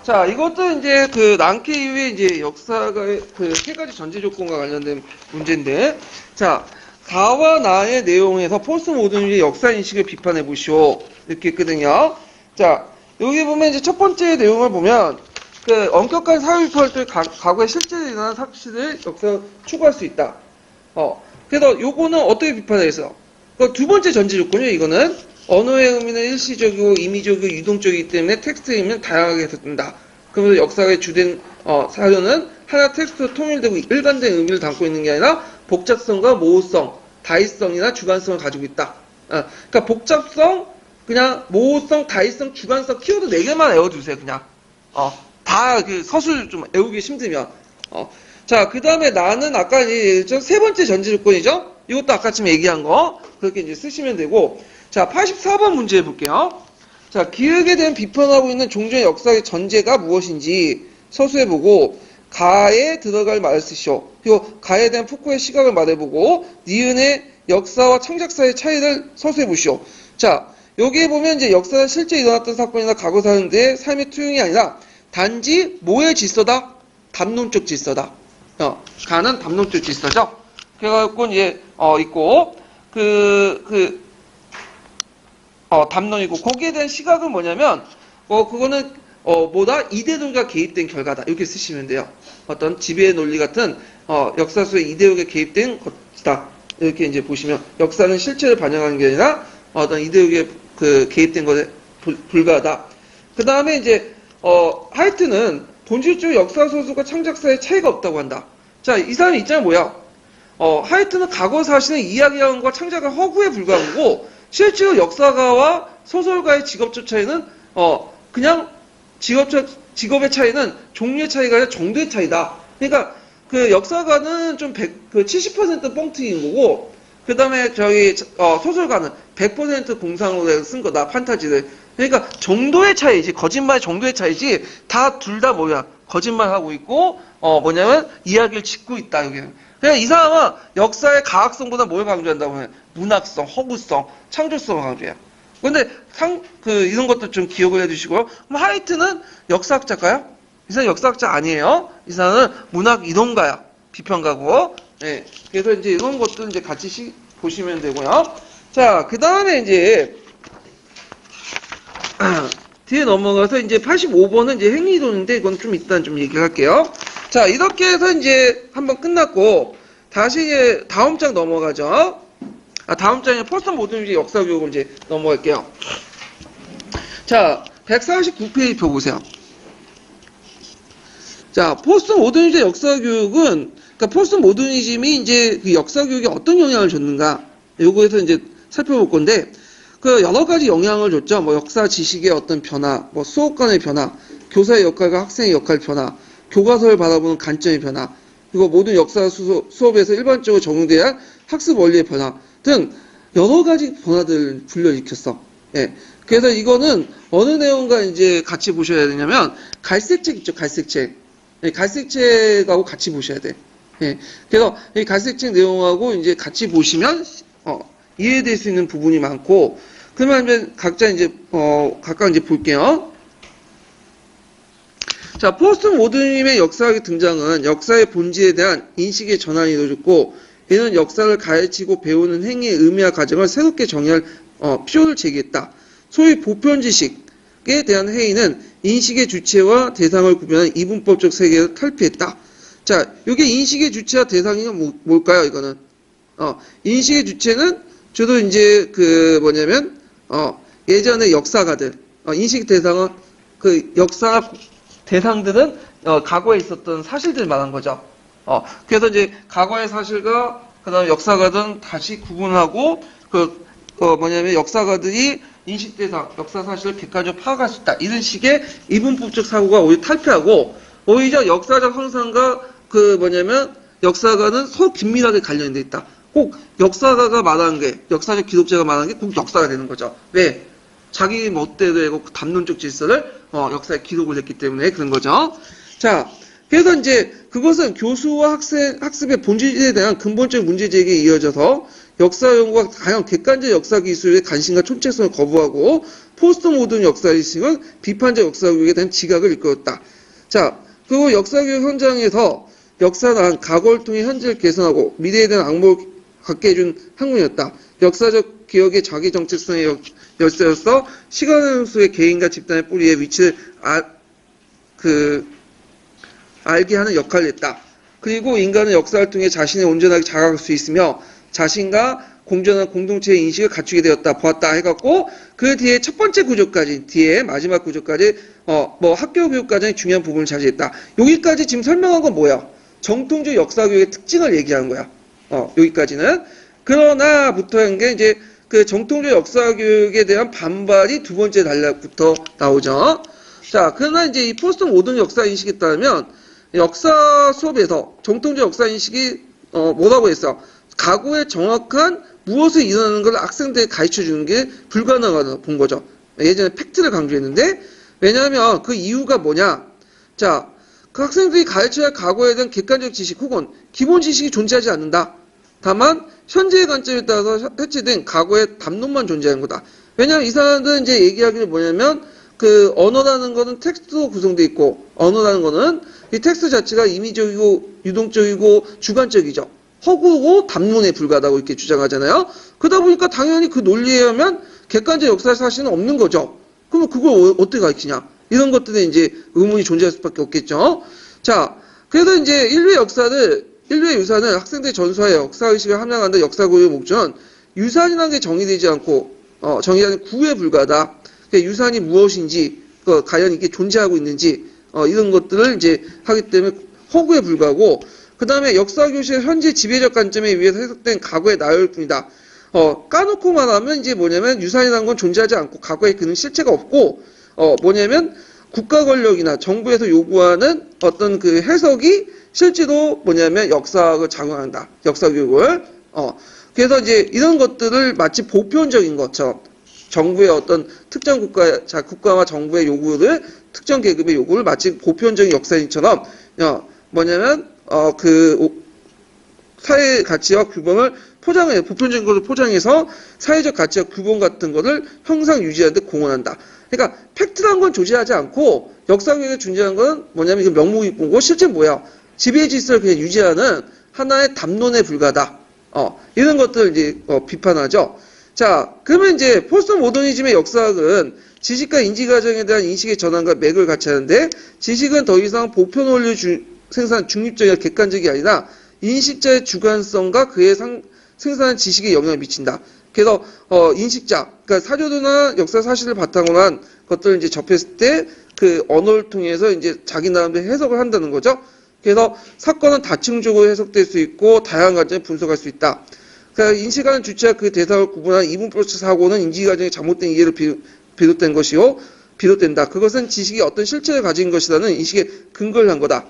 A: 자, 이것도 이제 그 랑케 이후에 이제 역사가 그 세 가지 전제 조건과 관련된 문제인데, 자, 가와 나의 내용에서 포스트 모더니즘의 역사 인식을 비판해 보시오. 이렇게 했거든요. 자, 여기 보면 이제 첫 번째 내용을 보면 그 엄격한 사회 비판을 과거에 실제로 일어난 사실을 역사 추구할 수 있다. 그래서 요거는 어떻게 비판하겠어? 그 두 번째 전제 조건이에요. 이거는 언어의 의미는 일시적이고 임의적이고 유동적이기 때문에 텍스트의 의미는 다양하게 해석된다. 그러면서 역사의 주된 사료는 하나 텍스트로 통일되고 일관된 의미를 담고 있는 게 아니라 복잡성과 모호성, 다의성이나 주관성을 가지고 있다. 그러니까 복잡성, 그냥 모호성, 다의성, 주관성 키워드 4개만 외워두세요. 그냥 다 그 서술 좀 외우기 힘들면. 자, 그 다음에 나는 아까 이제 세 번째 전제 조건이죠. 이것도 아까 지금 얘기한 거 그렇게 이제 쓰시면 되고. 자, 84번 문제 볼게요. 자, 기획에 대한 비판하고 있는 종전의 역사의 전제가 무엇인지 서술해보고 가에 들어갈 말을 쓰시오. 그리고 가에 대한 푸코의 시각을 말해보고 니은의 역사와 창작사의 차이를 서술해보시오. 자, 여기에 보면 이제 역사가 실제 일어났던 사건이나 과거 사람들의 삶의 투영이 아니라 단지 뭐의 질서다? 담론적 질서다. 가는 담론적 질서죠. 그래갖고 이제 있고 담론이고 거기에 대한 시각은 뭐냐면 그거는 뭐다 이데올로기가 개입된 결과다 이렇게 쓰시면 돼요. 어떤 지배의 논리 같은 역사 속에 이데올로기가 개입된 것이다 이렇게 이제 보시면 역사는 실체를 반영하는 게 아니라 어떤 이데올로기에 그 개입된 것에 불과하다. 그 다음에 이제 하이트는 본질적 역사 소설과 창작사의 차이가 없다고 한다. 자, 이 사람의 입장은 뭐야? 하이트는 과거 사실은 이야기하는 창작의 허구에 불과한 거고 실제로 역사가와 소설가의 직업적 차이는 그냥 직업의 차이는 종류의 차이가 아니라 정도의 차이다. 그러니까 그 역사가는 좀 70% 뻥튀기인 거고 그 다음에 저희 소설가는 100% 공상으로 쓴 거다. 판타지를. 그러니까 정도의 차이지, 거짓말 정도의 차이지, 다 둘 다 뭐야? 거짓말하고 있고, 뭐냐면 이야기를 짓고 있다. 여기는. 그냥 이 사람은 역사의 가학성보다 뭘 강조한다고 하면 문학성, 허구성, 창조성을 강조해요. 근데 이런 것도 좀 기억을 해주시고요. 그럼 하이트는 역사학자가요? 이 사람 역사학자 아니에요. 이 사람은 문학 이론가야. 비평가고. 네. 그래서 이제 이런 것도 이제 같이 보시면 되고요. 자, 그 다음에 이제, 뒤에 넘어가서 이제 85번은 이제 행위론인데 이건 좀 일단 좀 얘기할게요. 자, 이렇게 해서 이제 한번 끝났고, 다시 이제 다음 장 넘어가죠. 다음 장에 포스트 모더니즘 역사 교육을 이제 넘어갈게요. 자, 149페이지 펴보세요. 자, 포스트 모더니즘 역사 교육은, 그러니까 포스트 모더니즘이 이제 그 역사 교육에 어떤 영향을 줬는가, 요거에서 이제 살펴볼 건데, 그 여러 가지 영향을 줬죠. 뭐 역사 지식의 어떤 변화, 뭐 수업관의 변화, 교사의 역할과 학생의 역할 변화, 교과서를 바라보는 관점의 변화, 그리고 모든 역사 수업에서 일반적으로 적용돼야 학습 원리의 변화 등 여러 가지 변화들을 불러일으켰어. 예. 그래서 이거는 어느 내용과 이제 같이 보셔야 되냐면 갈색책 있죠, 갈색책. 예, 갈색책하고 같이 보셔야 돼. 예. 그래서 이 갈색책 내용하고 이제 같이 보시면 이해될 수 있는 부분이 많고, 그러면 이제 각자 이제 각각 이제 볼게요. 자, 포스트 모더니즘의 역사학의 등장은 역사의 본질에 대한 인식의 전환이 이루어졌고, 이는 역사를 가르치고 배우는 행위의 의미와 과정을 새롭게 정의할 필요를 제기했다. 소위 보편 지식에 대한 회의는 인식의 주체와 대상을 구별하는 이분법적 세계를 탈피했다. 자, 이게 인식의 주체와 대상이 뭘까요? 이거는 인식의 주체는 주로 이제 그 뭐냐면 예전에 역사가들 인식 대상은 그 역사 대상들은 과거에 있었던 사실들 말한 거죠. 그래서 이제 과거의 사실과 그다음 역사가들은 다시 구분하고 뭐냐면 역사가들이 인식 대상, 역사 사실을 객관적으로 파악할 수 있다. 이런 식의 이분법적 사고가 오히려 탈피하고 오히려 역사적 형상과 그 뭐냐면 역사가는 서로 긴밀하게 관련돼 있다. 꼭 역사가가 말하는 게, 역사적 기록자가 말하는 게 꼭 역사가 되는 거죠. 왜? 자기 멋대로 하고 담론적 질서를 역사에 기록을 했기 때문에 그런 거죠. 자, 그래서 이제 그것은 교수와 학습의 본질에 대한 근본적 문제 제기에 이어져서 역사 연구가 과연 객관적 역사 기술의 관심과 촌책성을 거부하고 포스트 모던 역사 인식은 비판적 역사 교육에 대한 지각을 이끌었다. 자, 그리고 역사 교육 현장에서 역사란 과거를 통해 현재를 개선하고 미래에 대한 악몽을 갖게 해준 학문이었다. 역사적 기억의 자기 정체성의 열쇠로서 시간의 수의 개인과 집단의 뿌리의 위치를 알게 하는 역할을 했다. 그리고 인간은 역사를 통해 자신을 온전하게 자각할 수 있으며 자신과 공존한 공동체의 인식을 갖추게 되었다. 보았다 해갖고 그 뒤에 첫 번째 구조까지, 뒤에 마지막 구조까지 학교 교육 과정의 중요한 부분을 차지했다. 여기까지 지금 설명한 건 뭐야? 정통적 역사 교육의 특징을 얘기하는 거야. 여기까지는. 그러나부터 한 게 이제 그 정통적 역사 교육에 대한 반발이 두 번째 단락부터 나오죠. 자, 그러나 이제 이 포스트 모던 역사 인식에 따르면 역사 수업에서 정통적 역사 인식이 뭐라고 했어? 과거의 정확한 무엇을 일어나는 걸 학생들에게 가르쳐 주는 게 불가능하다고 본 거죠. 예전에 팩트를 강조했는데, 왜냐하면 그 이유가 뭐냐? 자, 그 학생들이 가르쳐야 할 과거에 대한 객관적 지식 혹은 기본 지식이 존재하지 않는다. 다만 현재의 관점에 따라서 해체된 과거의 담론만 존재하는 거다. 왜냐하면 이 사람들은 이제 얘기하기를 뭐냐면 그 언어라는 거는 텍스트로 구성되어 있고 언어라는 거는 이 텍스트 자체가 임의적이고 유동적이고 주관적이죠. 허구고 담론에 불과하다고 이렇게 주장하잖아요. 그러다 보니까 당연히 그 논리에 의하면 객관적 역사 사실은 없는 거죠. 그러면 그걸 어떻게 가르치냐? 이런 것들에 이제 의문이 존재할 수밖에 없겠죠. 자, 그래서 이제 인류의 유산을 학생들이 전수하여 역사의식을 함양한다. 역사교육의 목적은 유산이라는 게 정의되지 않고 정의하는 구에 불과하다. 그러니까 유산이 무엇인지 과연 이게 존재하고 있는지 이런 것들을 이제 하기 때문에 허구에 불과하고 그 다음에 역사교실의 현재 지배적 관점에 의해서 해석된 과거의 나열일 뿐이다. 까놓고 말하면 이제 뭐냐면 유산이라는 건 존재하지 않고 과거에 그는 실체가 없고 뭐냐면 국가 권력이나 정부에서 요구하는 어떤 그 해석이 실제로 뭐냐면 역사학을 작용한다. 역사 교육을. 그래서 이제 이런 것들을 마치 보편적인 것처럼 정부의 어떤 특정 국가와 정부의 요구를, 특정 계급의 요구를 마치 보편적인 역사인처럼, 뭐냐면, 사회 가치와 규범을 보편적인 것을 포장해서 사회적 가치와 규범 같은 것을 형상 유지하는 데 공헌한다. 그러니까, 팩트란 건 조시하지 않고, 역사교육에 존재하는 건 뭐냐면, 이거 명목이고, 실제 뭐야? 지배 질서를 그냥 유지하는 하나의 담론에 불과하다. 이런 것들을 이제, 비판하죠. 자, 그러면 이제, 포스트 모더니즘의 역사학은 지식과 인지 과정에 대한 인식의 전환과 맥을 같이 하는데, 지식은 더 이상 보편 원리 생산 중립적이나 객관적이 아니라, 인식자의 주관성과 그의 생산한 지식에 영향을 미친다. 그래서 인식자, 그러니까 사료도나 역사 사실을 바탕으로 한 것들을 이제 접했을 때 그 언어를 통해서 이제 자기 나름대로 해석을 한다는 거죠. 그래서 사건은 다층적으로 해석될 수 있고 다양한 관점에 분석할 수 있다. 그러니까 인식하는 주체와 그 대상을 구분하는 이분 플러스 사고는 인지 과정의 잘못된 이해를 비롯된 것이요, 비롯된다. 그것은 지식이 어떤 실체를 가진 것이라는 인식의 근거를 한 거다.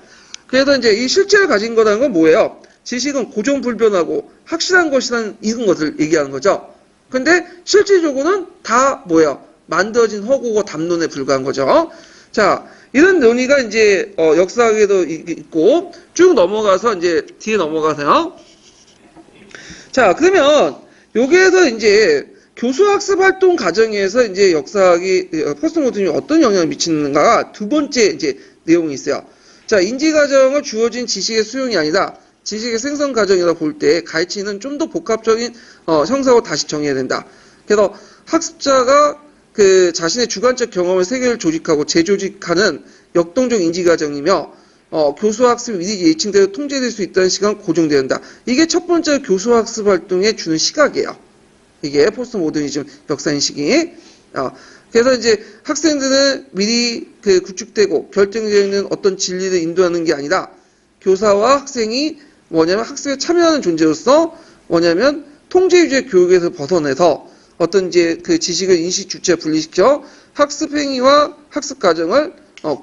A: 그래서 이제 이 실체를 가진 거라는 건 뭐예요? 지식은 고정불변하고 확실한 것이라는 이런 것을 얘기하는 거죠. 근데 실질적으로는 다 뭐예요? 만들어진 허구고 담론에 불과한 거죠. 자, 이런 논의가 이제 역사학에도 있고 쭉 넘어가서 이제 뒤에 넘어가세요. 자, 그러면 여기에서 이제 교수학습 활동 과정에서 이제 역사학이 포스트 모더니즘이 어떤 영향을 미치는가가 두 번째 이제 내용이 있어요. 자, 인지 과정을 주어진 지식의 수용이 아니라 지식의 생성 과정이라 볼 때 가르치는 좀 더 복합적인 형상으로 다시 정의해야 된다. 그래서 학습자가 그 자신의 주관적 경험을 세계를 조직하고 재조직하는 역동적 인지 과정이며 교수학습이 미리 예측대로 통제될 수 있다는 시간 고정되어야 한다. 이게 첫 번째 교수학습 활동에 주는 시각이에요. 이게 포스트 모더니즘 역사인식이. 그래서 이제 학생들은 미리 그 구축되고 결정되어 있는 어떤 진리를 인도하는 게 아니라 교사와 학생이 뭐냐면 학습에 참여하는 존재로서 뭐냐면 통제유지의 교육에서 벗어나서 어떤 이제 그 지식을 인식 주체와 분리시켜 학습 행위와 학습 과정을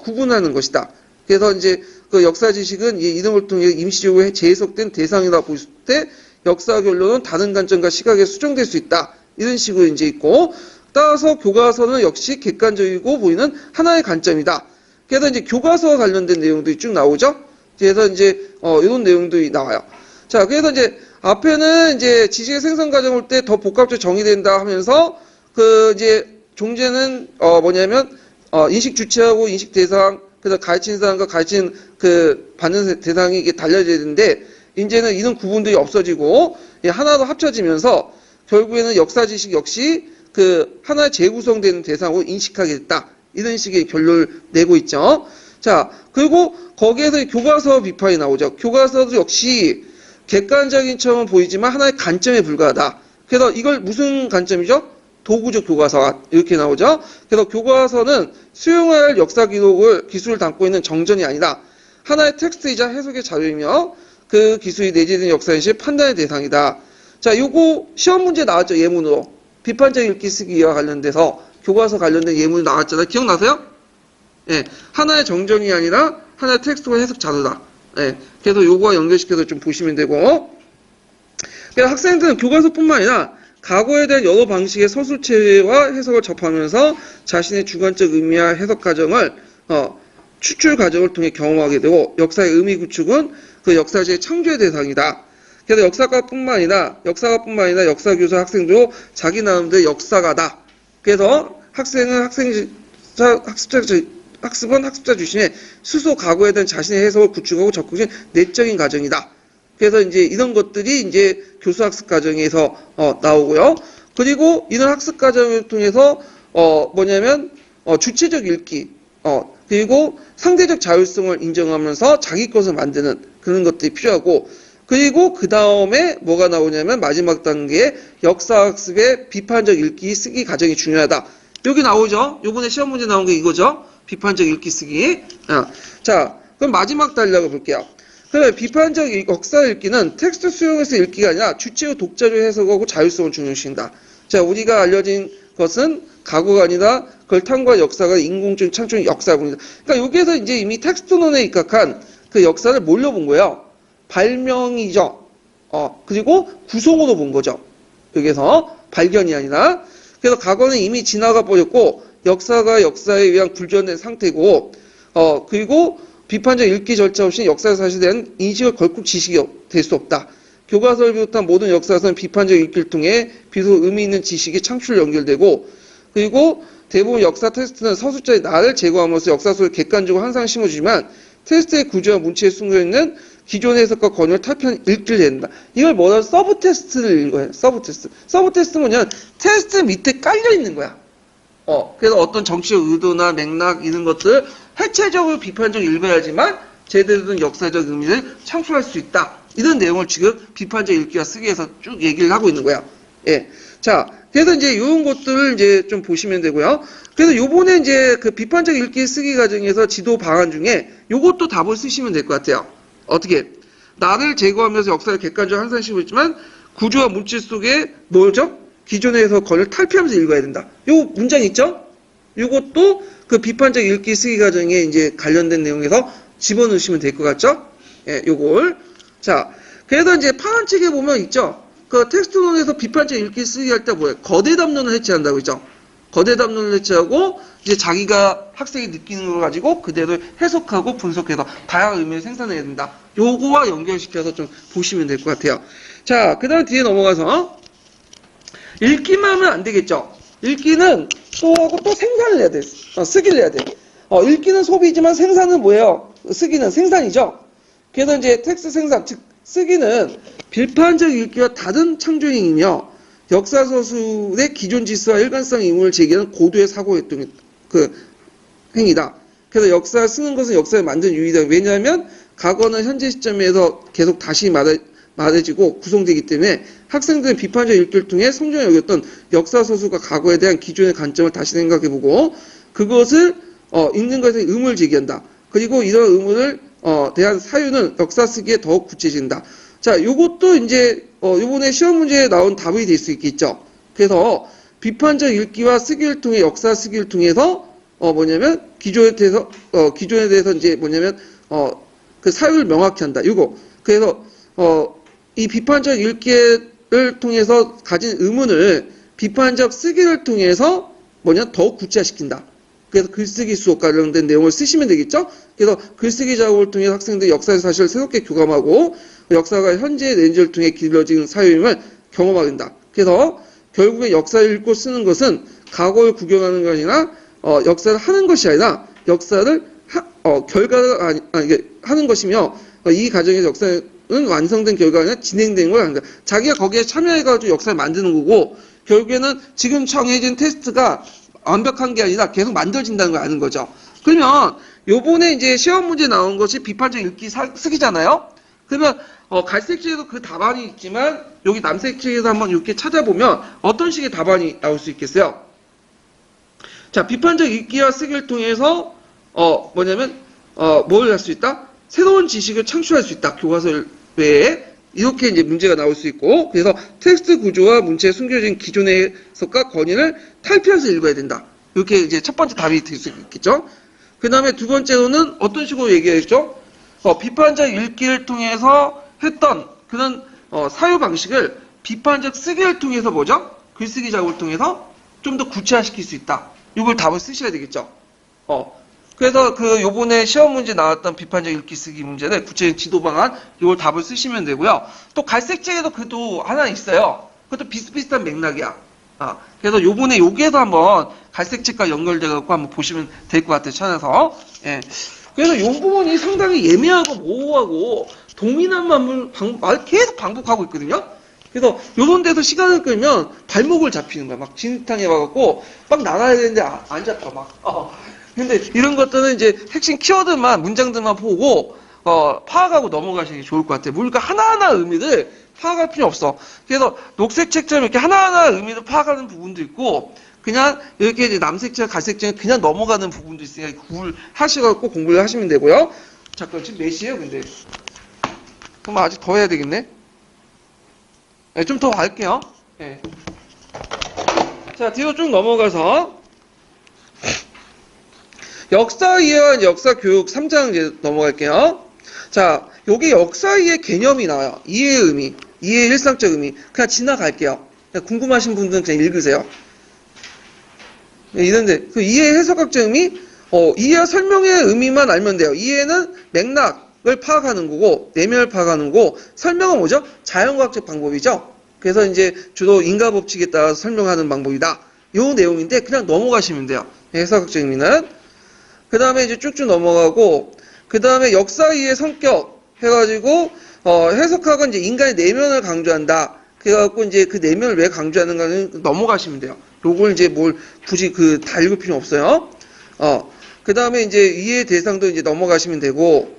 A: 구분하는 것이다. 그래서 이제 그 역사 지식은 이동을 통해 임시적으로 재해석된 대상이라 볼 때 역사 결론은 다른 관점과 시각에 수정될 수 있다. 이런 식으로 이제 있고, 따라서 교과서는 역시 객관적이고 보이는 하나의 관점이다. 그래서 이제 교과서와 관련된 내용들이 쭉 나오죠. 그래서 이제 이런 내용들이 나와요. 자, 그래서 이제 앞에는 이제 지식의 생성 과정 올 때 더 복합적으로 정의된다 하면서 그 이제 종제는 뭐냐면 인식 주체하고 인식 대상, 그래서 가르치는 사람과 가르치는 그 받는 대상이 이게 달려져야 되는데 이제는 이런 구분들이 없어지고 하나로 합쳐지면서 결국에는 역사 지식 역시 그 하나의 재구성되는 대상으로 인식하게 됐다. 이런 식의 결론을 내고 있죠. 자, 그리고 거기에서 교과서 비판이 나오죠. 교과서도 역시 객관적인처럼 보이지만 하나의 관점에 불과하다. 그래서 이걸 무슨 관점이죠? 도구적 교과서가 이렇게 나오죠. 그래서 교과서는 수용할 역사 기술을 담고 있는 정전이 아니라 하나의 텍스트이자 해석의 자료이며 그 기술이 내재된 역사인식 판단의 대상이다. 자, 요거 시험 문제 나왔죠. 예문으로. 비판적 읽기 쓰기와 관련돼서 교과서 관련된 예문이 나왔잖아요. 기억나세요? 예, 하나의 정전이 아니라 하나의 텍스트와 해석 자료다. 예, 그래서 요거와 연결시켜서 좀 보시면 되고, 그래서 학생들은 교과서뿐만 아니라 과거에 대한 여러 방식의 서술체와 해석을 접하면서 자신의 주관적 의미와 해석 과정을 추출 과정을 통해 경험하게 되고, 역사의 의미 구축은 그 역사지의 창조의 대상이다. 그래서 역사가뿐만 아니라 역사교사 학생도 자기 나름대로 역사가다. 그래서 학생은 학습은 학습자 주신의 스스로 과거에 대한 자신의 해석을 구축하고 접근신 내적인 과정이다. 그래서 이제 이런 것들이 이제 교수 학습 과정에서 나오고요. 그리고 이런 학습 과정을 통해서 뭐냐면 주체적 읽기, 그리고 상대적 자율성을 인정하면서 자기 것을 만드는 그런 것들이 필요하고, 그리고 그 다음에 뭐가 나오냐면 마지막 단계에 역사학습의 비판적 읽기 쓰기 과정이 중요하다. 여기 나오죠? 요번에 시험 문제 나온 게 이거죠? 비판적 읽기 쓰기. 자, 그럼 마지막 단락을 볼게요. 그럼 비판적 역사 읽기는 텍스트 수용에서 읽기가 아니라 주체의 독자적 해석하고 자율성을 중요시한다. 자, 우리가 알려진 것은 과거가 아니라 그걸 탐구한 역사가 인공적 창조적 역사입니다. 그러니까 여기에서 이제 이미 텍스트론에 입각한 그 역사를 몰려본 거예요. 발명이죠. 그리고 구성으로 본 거죠. 여기서 발견이 아니라. 그래서 과거는 이미 지나가 버렸고 역사가 역사에 의한 불전된 상태고 그리고 비판적 읽기 절차 없이 역사 사실에 대한 인식을 걸고 지식이 될 수 없다. 교과서를 비롯한 모든 역사에서는 비판적 읽기를 통해 비로소 의미 있는 지식이 창출 연결되고 그리고 대부분 역사 테스트는 서술자의 나를 제거함으로써 역사 속에 객관적으로 항상 심어주지만 테스트의 구조와 문체에 숨겨있는 기존의 해석과 권유를 탈피한 읽기를 내는다. 이걸 뭐라 서브 테스트를 읽어요. 서브 테스트. 서브 테스트는 뭐냐면 테스트 밑에 깔려 있는 거야. 그래서 어떤 정치적 의도나 맥락 이런 것들을 해체적으로 비판적으로 읽어야지만 제대로 된 역사적 의미를 창출할 수 있다. 이런 내용을 지금 비판적 읽기와 쓰기에서 쭉 얘기를 하고 있는 거야. 예. 자, 그래서 이제 이런 것들을 이제 좀 보시면 되고요. 그래서 요번에 이제 그 비판적 읽기 쓰기 과정에서 지도 방안 중에 요것도 답을 쓰시면 될 것 같아요. 어떻게? 나를 제거하면서 역사를 객관적으로 항상시키고 있지만 구조와 문체 속에 뭐죠? 기존에서 권을 탈피하면서 읽어야 된다. 요 문장 있죠? 요것도 그 비판적 읽기 쓰기 과정에 이제 관련된 내용에서 집어넣으시면 될 것 같죠? 예, 요걸. 자, 그래서 이제 파란 책에 보면 있죠? 그 텍스트론에서 비판적 읽기 쓰기 할 때 뭐예요? 거대 담론을 해체한다고 했죠? 거대 담론을 해체하고 이제 자기가 학생이 느끼는 걸 가지고 그대로 해석하고 분석해서 다양한 의미를 생산해야 된다. 요거와 연결시켜서 좀 보시면 될 것 같아요. 자, 그 다음 뒤에 넘어가서 읽기만 하면 안 되겠죠? 읽기는 또 하고 또 생산을 해야 돼. 쓰기를 해야 돼. 읽기는 소비지만 생산은 뭐예요? 쓰기는 생산이죠? 그래서 이제 텍스트 생산, 즉 쓰기는 비판적 읽기와 다른 창조행위이며 역사서술의 기존 지수와 일관성 의문을 제기하는 고도의 사고했던 그 행위다. 그래서 역사를 쓰는 것은 역사를 만든 유의다. 왜냐하면 과거는 현재 시점에서 계속 다시 말해지고 구성되기 때문에 학생들은 비판적 읽기를 통해 성경에 여겼던 역사서술과 과거에 대한 기존의 관점을 다시 생각해보고 그것을 읽는 것에 의문을 제기한다. 그리고 이런 의문을 대한 사유는 역사 쓰기에 더욱 구체진다. 자, 요것도 이제 요번에 시험 문제에 나온 답이 될 수 있겠죠. 그래서 비판적 읽기와 쓰기를 통해 역사 쓰기를 통해서 뭐냐면 기존에 대해서 이제 뭐냐면 그 사유를 명확히 한다. 요거. 그래서 이 비판적 읽기를 통해서 가진 의문을 비판적 쓰기를 통해서 더욱 구체화시킨다. 그래서 글쓰기 수업과 관련된 내용을 쓰시면 되겠죠? 그래서 글쓰기 작업을 통해 학생들이 역사의 사실을 새롭게 교감하고 역사가 현재의 렌즈를 통해 길러진 사유임을 경험하게 된다. 그래서 결국에 역사를 읽고 쓰는 것은 과거를 구경하는 것이 아니라 역사를 하는 것이 아니라 역사를 결과를 하는 것이며 이 과정에서 역사는 완성된 결과가 아니라 진행된 걸 합니다. 자기가 거기에 참여해가지고 역사를 만드는 거고 결국에는 지금 정해진 테스트가 완벽한 게 아니라 계속 만들어진다는 걸 아는 거죠. 그러면 요번에 이제 시험 문제 나온 것이 비판적 읽기 쓰기잖아요. 그러면 갈색 책에도 그 답안이 있지만 여기 남색 책에서 한번 이렇게 찾아보면 어떤 식의 답안이 나올 수 있겠어요? 자, 비판적 읽기와 쓰기를 통해서 뭘 할 수 있다? 새로운 지식을 창출할 수 있다. 교과서 외에 이렇게 이제 문제가 나올 수 있고 그래서 텍스트 구조와 문체에 숨겨진 기존의 해석과 권위를 탈피해서 읽어야 된다. 이렇게 이제 첫 번째 답이 될 수 있겠죠. 그 다음에 두 번째로는 어떤 식으로 얘기했죠? 비판적 읽기를 통해서 했던 그런 사유 방식을 비판적 쓰기를 통해서 뭐죠? 글쓰기 작업을 통해서 좀 더 구체화시킬 수 있다. 이걸 답을 쓰셔야 되겠죠. 그래서 그 요번에 시험 문제 나왔던 비판적 읽기 쓰기 문제는 구체적인 지도 방안 이걸 답을 쓰시면 되고요. 또 갈색 책에도 그것도 하나 있어요. 그것도 비슷비슷한 맥락이야. 그래서 요번에 여기에서 한번 갈색 책과 연결돼 갖고 한번 보시면 될 것 같아요. 찾아서. 예. 그래서 이 부분이 상당히 예매하고 모호하고 동일한 말 계속 반복하고 있거든요. 그래서 요런 데서 시간을 끌면 발목을 잡히는 거야. 막 진흙탕에 와갖고 막 나가야 되는데 안 잡혀 막. 근데 이런 것들은 이제 핵심 키워드만 문장들만 보고 파악하고 넘어가시는 게 좋을 것 같아요. 그러니까 하나하나 의미를 파악할 필요 없어. 그래서 녹색 책처럼 이렇게 하나하나 의미를 파악하는 부분도 있고 그냥 이렇게 이제 남색 책, 갈색 책은 그냥 넘어가는 부분도 있으니까 구분을 하셔갖고 공부를 하시면 되고요. 잠깐 지금 몇 시에요, 근데? 그럼 아직 더 해야 되겠네. 네, 좀 더 갈게요. 네. 자, 뒤로 쭉 넘어가서 역사 이해와 역사 교육 3장 이제 넘어갈게요. 자, 요게 역사 이해 개념이 나와요. 이해의 의미. 이해의 일상적 의미. 그냥 지나갈게요. 그냥 궁금하신 분들은 그냥 읽으세요. 이런데 그 이해의 해석학적 의미, 이해와 설명의 의미만 알면 돼요. 이해는 맥락을 파악하는 거고 내면을 파악하는 거고 설명은 뭐죠? 자연과학적 방법이죠. 그래서 이제 주로 인과 법칙에 따라서 설명하는 방법이다. 요 내용인데 그냥 넘어가시면 돼요. 해석학적 의미는. 그 다음에 이제 쭉쭉 넘어가고 그 다음에 역사 이해의 성격 해가지고 해석학은 이제 인간의 내면을 강조한다. 그래갖고 이제 그 내면을 왜 강조하는가는 넘어가시면 돼요. 요걸 이제 뭘 굳이 다 읽을 필요 없어요. 그 다음에 이제 이해 대상도 이제 넘어가시면 되고,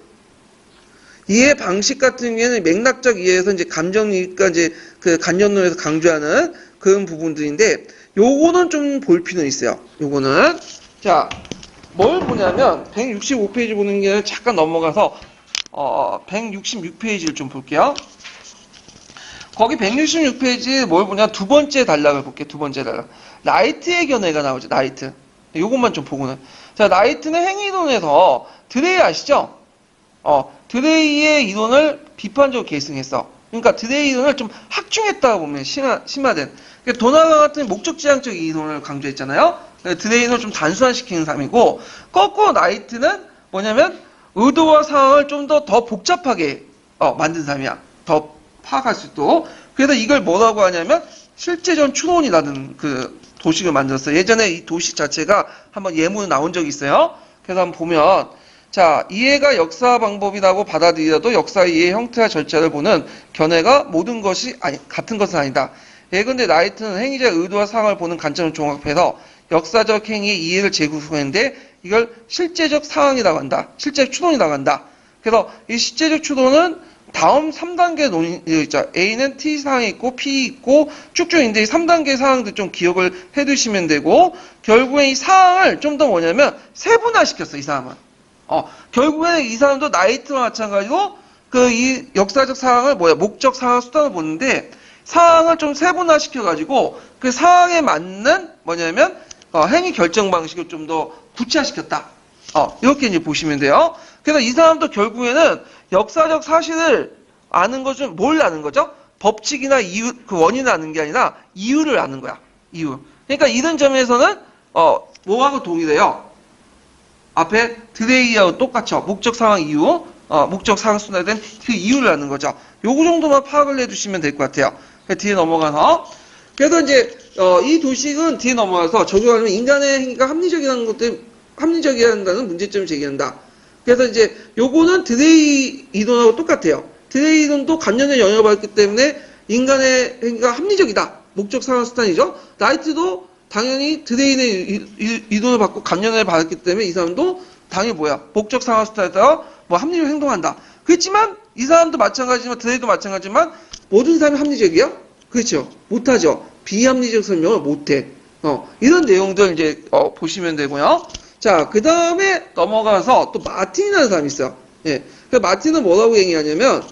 A: 이해 방식 같은 경우에는 맥락적 이해에서 이제 감정이니까 이제 그 간접론에서 강조하는 그런 부분들인데, 요거는 좀 볼 필요는 있어요. 요거는. 자, 뭘 보냐면, 165페이지 보는 게 잠깐 넘어가서, 166페이지를 좀 볼게요. 거기 166페이지에 뭘 보냐, 두 번째 단락을 볼게요. 두 번째 단락. 라이트의 견해가 나오죠. 라이트. 요것만 좀 보고는. 자, 라이트는 행위론에서 드레이 아시죠? 드레이의 이론을 비판적으로 계승했어. 그러니까 드레이 이론을 좀 확충했다고 보면 심화된. 그러니까 도나가 같은 목적지향적 이론을 강조했잖아요. 드레이 이론을 좀 단순화시키는 사람이고, 거꾸로 라이트는 뭐냐면 의도와 상황을 좀 더 복잡하게 만든 사람이야. 더 파악할 수 있도록. 그래서 이걸 뭐라고 하냐면 실제적 추론이라는 그 도식을 만들었어요. 예전에 이 도식 자체가 한번 예문에 나온 적이 있어요. 그래서 한번 보면, 자, 이해가 역사 방법이라고 받아들이더라도 역사 이해의 형태와 절차를 보는 견해가 모든 것이 같은 것은 아니다. 예컨대 라이트는 행위자의 의도와 상황을 보는 관점을 종합해서 역사적 행위의 이해를 재구성했는데 이걸 실제적 상황이라고 한다. 실제적 추론이라고 한다. 그래서 이 실제적 추론은 다음 3단계 논의 있죠. A는 T 사항이 있고 P 있고 쭉쭉 있는데 이 3단계 사항들 좀 기억을 해두시면 되고, 결국에 이 사항을 좀 더 뭐냐면 세분화시켰어. 이 사람은. 결국에는 이 사람도 나이트와 마찬가지로 이 역사적 사항을 목적, 상황, 수단을 보는데 사항을 좀 세분화시켜가지고 그 사항에 맞는 뭐냐면 행위 결정 방식을 좀 더 구체화시켰다. 이렇게 이제 보시면 돼요. 그래서 이 사람도 결국에는 역사적 사실을 아는 것은 뭘 아는 거죠? 법칙이나 이유, 그 원인을 아는 게 아니라 이유를 아는 거야. 이유. 그러니까 이런 점에서는 뭐하고 동일해요? 앞에 드레이하고 똑같죠. 목적, 상황, 이유. 목적, 상황, 순화에 대한 그 이유를 아는 거죠. 요거 정도만 파악을 해두시면 될 것 같아요. 뒤에 넘어가서. 그래서 이제 이 도식은 뒤에 넘어가서 적용하면 인간의 행위가 합리적이라는 문제점을 제기한다. 그래서 이제 요거는 드레이 이론하고 똑같아요. 드레이 이론도 감정에 영향을 받기 때문에 인간의 행위가 합리적이다. 목적, 상황, 수단이죠. 라이트도 당연히 드레이의 이론을 받고 감정을 받았기 때문에 이 사람도 당연히 목적, 상황, 수단에 따라 합리적으로 행동한다. 그렇지만 이 사람도 마찬가지지만 드레이도 마찬가지지만 모든 사람이 합리적이야? 그렇죠. 못하죠. 비합리적 설명을 못해. 이런 내용들 이제 보시면 되고요. 자, 그 다음에 넘어가서 또 마틴이라는 사람이 있어요. 예. 그 마틴은 뭐라고 얘기하냐면,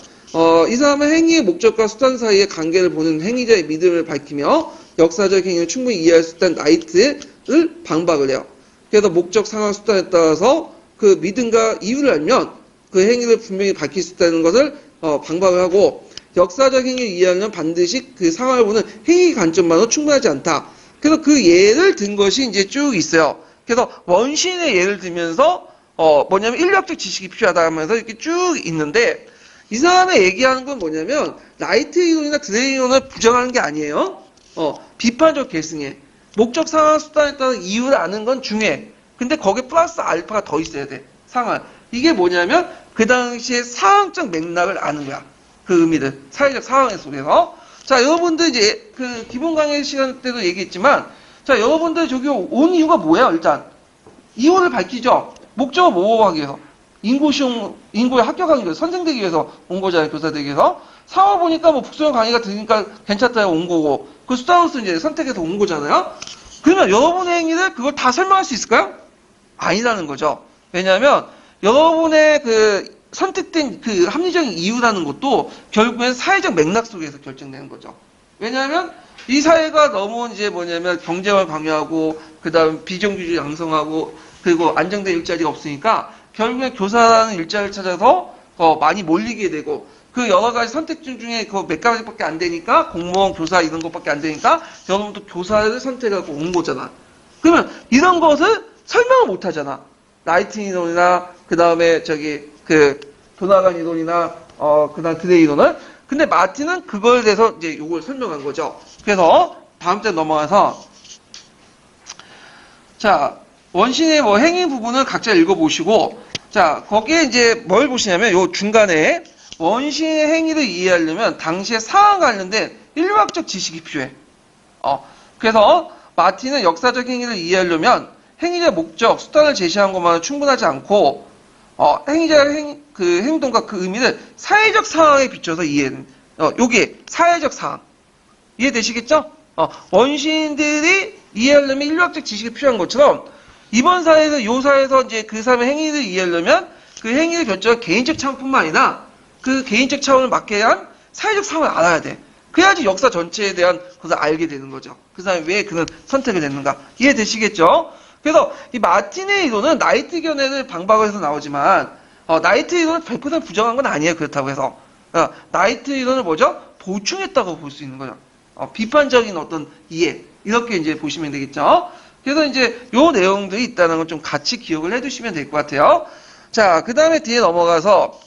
A: 이 사람은 행위의 목적과 수단 사이의 관계를 보는 행위자의 믿음을 밝히며 역사적 행위를 충분히 이해할 수 있다는 라이트를 방박을 해요. 그래서 목적, 상황, 수단에 따라서 그 믿음과 이유를 알면 그 행위를 분명히 밝힐 수 있다는 것을 방박을 하고, 역사적 행위를 이해하려면 반드시 그 상황을 보는 행위 관점만으로 충분하지 않다. 그래서 그 예를 든 것이 이제 쭉 있어요. 그래서 원시인의 예를 들면서 뭐냐면 인류학적 지식이 필요하다 하면서 이렇게 쭉 있는데, 이 사람의 얘기하는 건 뭐냐면 라이트 이론이나 드레이 이론을 부정하는 게 아니에요. 비판적 계승해. 목적, 상황, 수단에 따른 이유를 아는 건 중요해. 근데 거기에 플러스 알파가 더 있어야 돼. 상황. 이게 뭐냐면 그 당시에 상황적 맥락을 아는 거야. 그 의미들. 사회적 상황 속에서. 자, 여러분들 이제 그 기본 강의 시간 때도 얘기했지만, 자, 여러분들 저기 온 이유가 뭐예요? 일단 이유를 밝히죠. 목적은 뭐 하기 위해서? 인구에 합격하기 위해서, 선생되기 위해서 온 거잖아요. 교사 되기 위해서. 상황 보니까 북소형 강의가 들으니까 괜찮다고 온 거고, 그 수단으로서 이제 선택해서 온 거잖아요. 그러면 여러분의 행위를 그걸 다 설명할 수 있을까요? 아니라는 거죠. 왜냐하면 여러분의 그 선택된 그 합리적인 이유라는 것도 결국엔 사회적 맥락 속에서 결정되는 거죠. 왜냐하면 이 사회가 너무 이제 뭐냐면 경쟁을 강요하고, 그 다음 비정규직 양성하고, 그리고 안정된 일자리가 없으니까 결국엔 교사라는 일자리를 찾아서 많이 몰리게 되고, 그 여러 가지 선택지 중에 그 몇 가지밖에 안 되니까 공무원, 교사 이런 것밖에 안 되니까 여러분도 교사를 선택하고 온 거잖아. 그러면 이런 것을 설명을 못 하잖아. 라이트 이론이나 그 다음에 그 도나간 이론이나 그다음 드레이 이론을. 근데 마틴은 그거에 대해서 이제 요걸 설명한 거죠. 그래서 다음 장 넘어가서 자 원신의 뭐 행위 부분을 각자 읽어보시고 자 거기에 이제 뭘 보시냐면 요 중간에 원신의 행위를 이해하려면 당시의 상황 관련된 인류학적 지식이 필요해. 그래서 마틴은 역사적 행위를 이해하려면 행위의 목적, 수단을 제시한 것만은 충분하지 않고 행위자의 그 행동과 그 의미를 사회적 상황에 비춰서 이해는 요게 사회적 상황 이해되시겠죠? 원시인들이 이해하려면 인류학적 지식이 필요한 것처럼 이번 사회에서 요 사회에서 이제 그 사람의 행위를 이해하려면 그 행위를 결정한 개인적 차원뿐만 아니라 그 개인적 차원을 맞게 한 사회적 상황을 알아야 돼. 그래야지 역사 전체에 대한 것을 알게 되는 거죠. 그 사람이 왜 그런 선택을 했는가 이해되시겠죠? 그래서 이 마틴의 이론은 나이트 견해를 방박을 해서 나오지만 나이트 이론을 100% 부정한 건 아니에요. 그렇다고 해서 나이트 이론을 뭐죠? 보충했다고 볼 수 있는 거죠. 비판적인 어떤 이해 이렇게 이제 보시면 되겠죠. 그래서 이제 요 내용들이 있다는 걸 좀 같이 기억을 해두시면 될 것 같아요. 자, 그 다음에 뒤에 넘어가서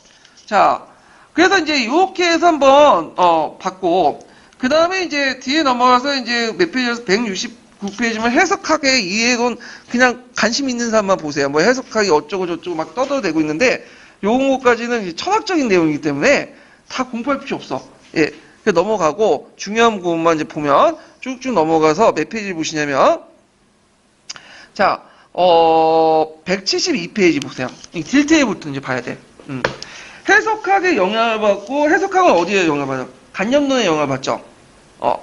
A: 자, 그래서 이제 이렇게 해서 한번 봤고 그 다음에 이제 뒤에 넘어가서 이제 몇 페이지에서 169페이지면 해석학의 이해론 그냥 관심 있는 사람만 보세요. 뭐 해석학이 어쩌고 저쩌고 막 떠들어대고 있는데 요런 것까지는 철학적인 내용이기 때문에 다 공부할 필요 없어. 예. 넘어가고 중요한 부분만 이제 보면 쭉쭉 넘어가서 몇 페이지 보시냐면 자, 172페이지 보세요. 이 딜테일부터 이제 봐야 돼. 해석학의 영향을 받고 해석학은 어디에 영향을 받아요? 간념론에 영향을 받죠.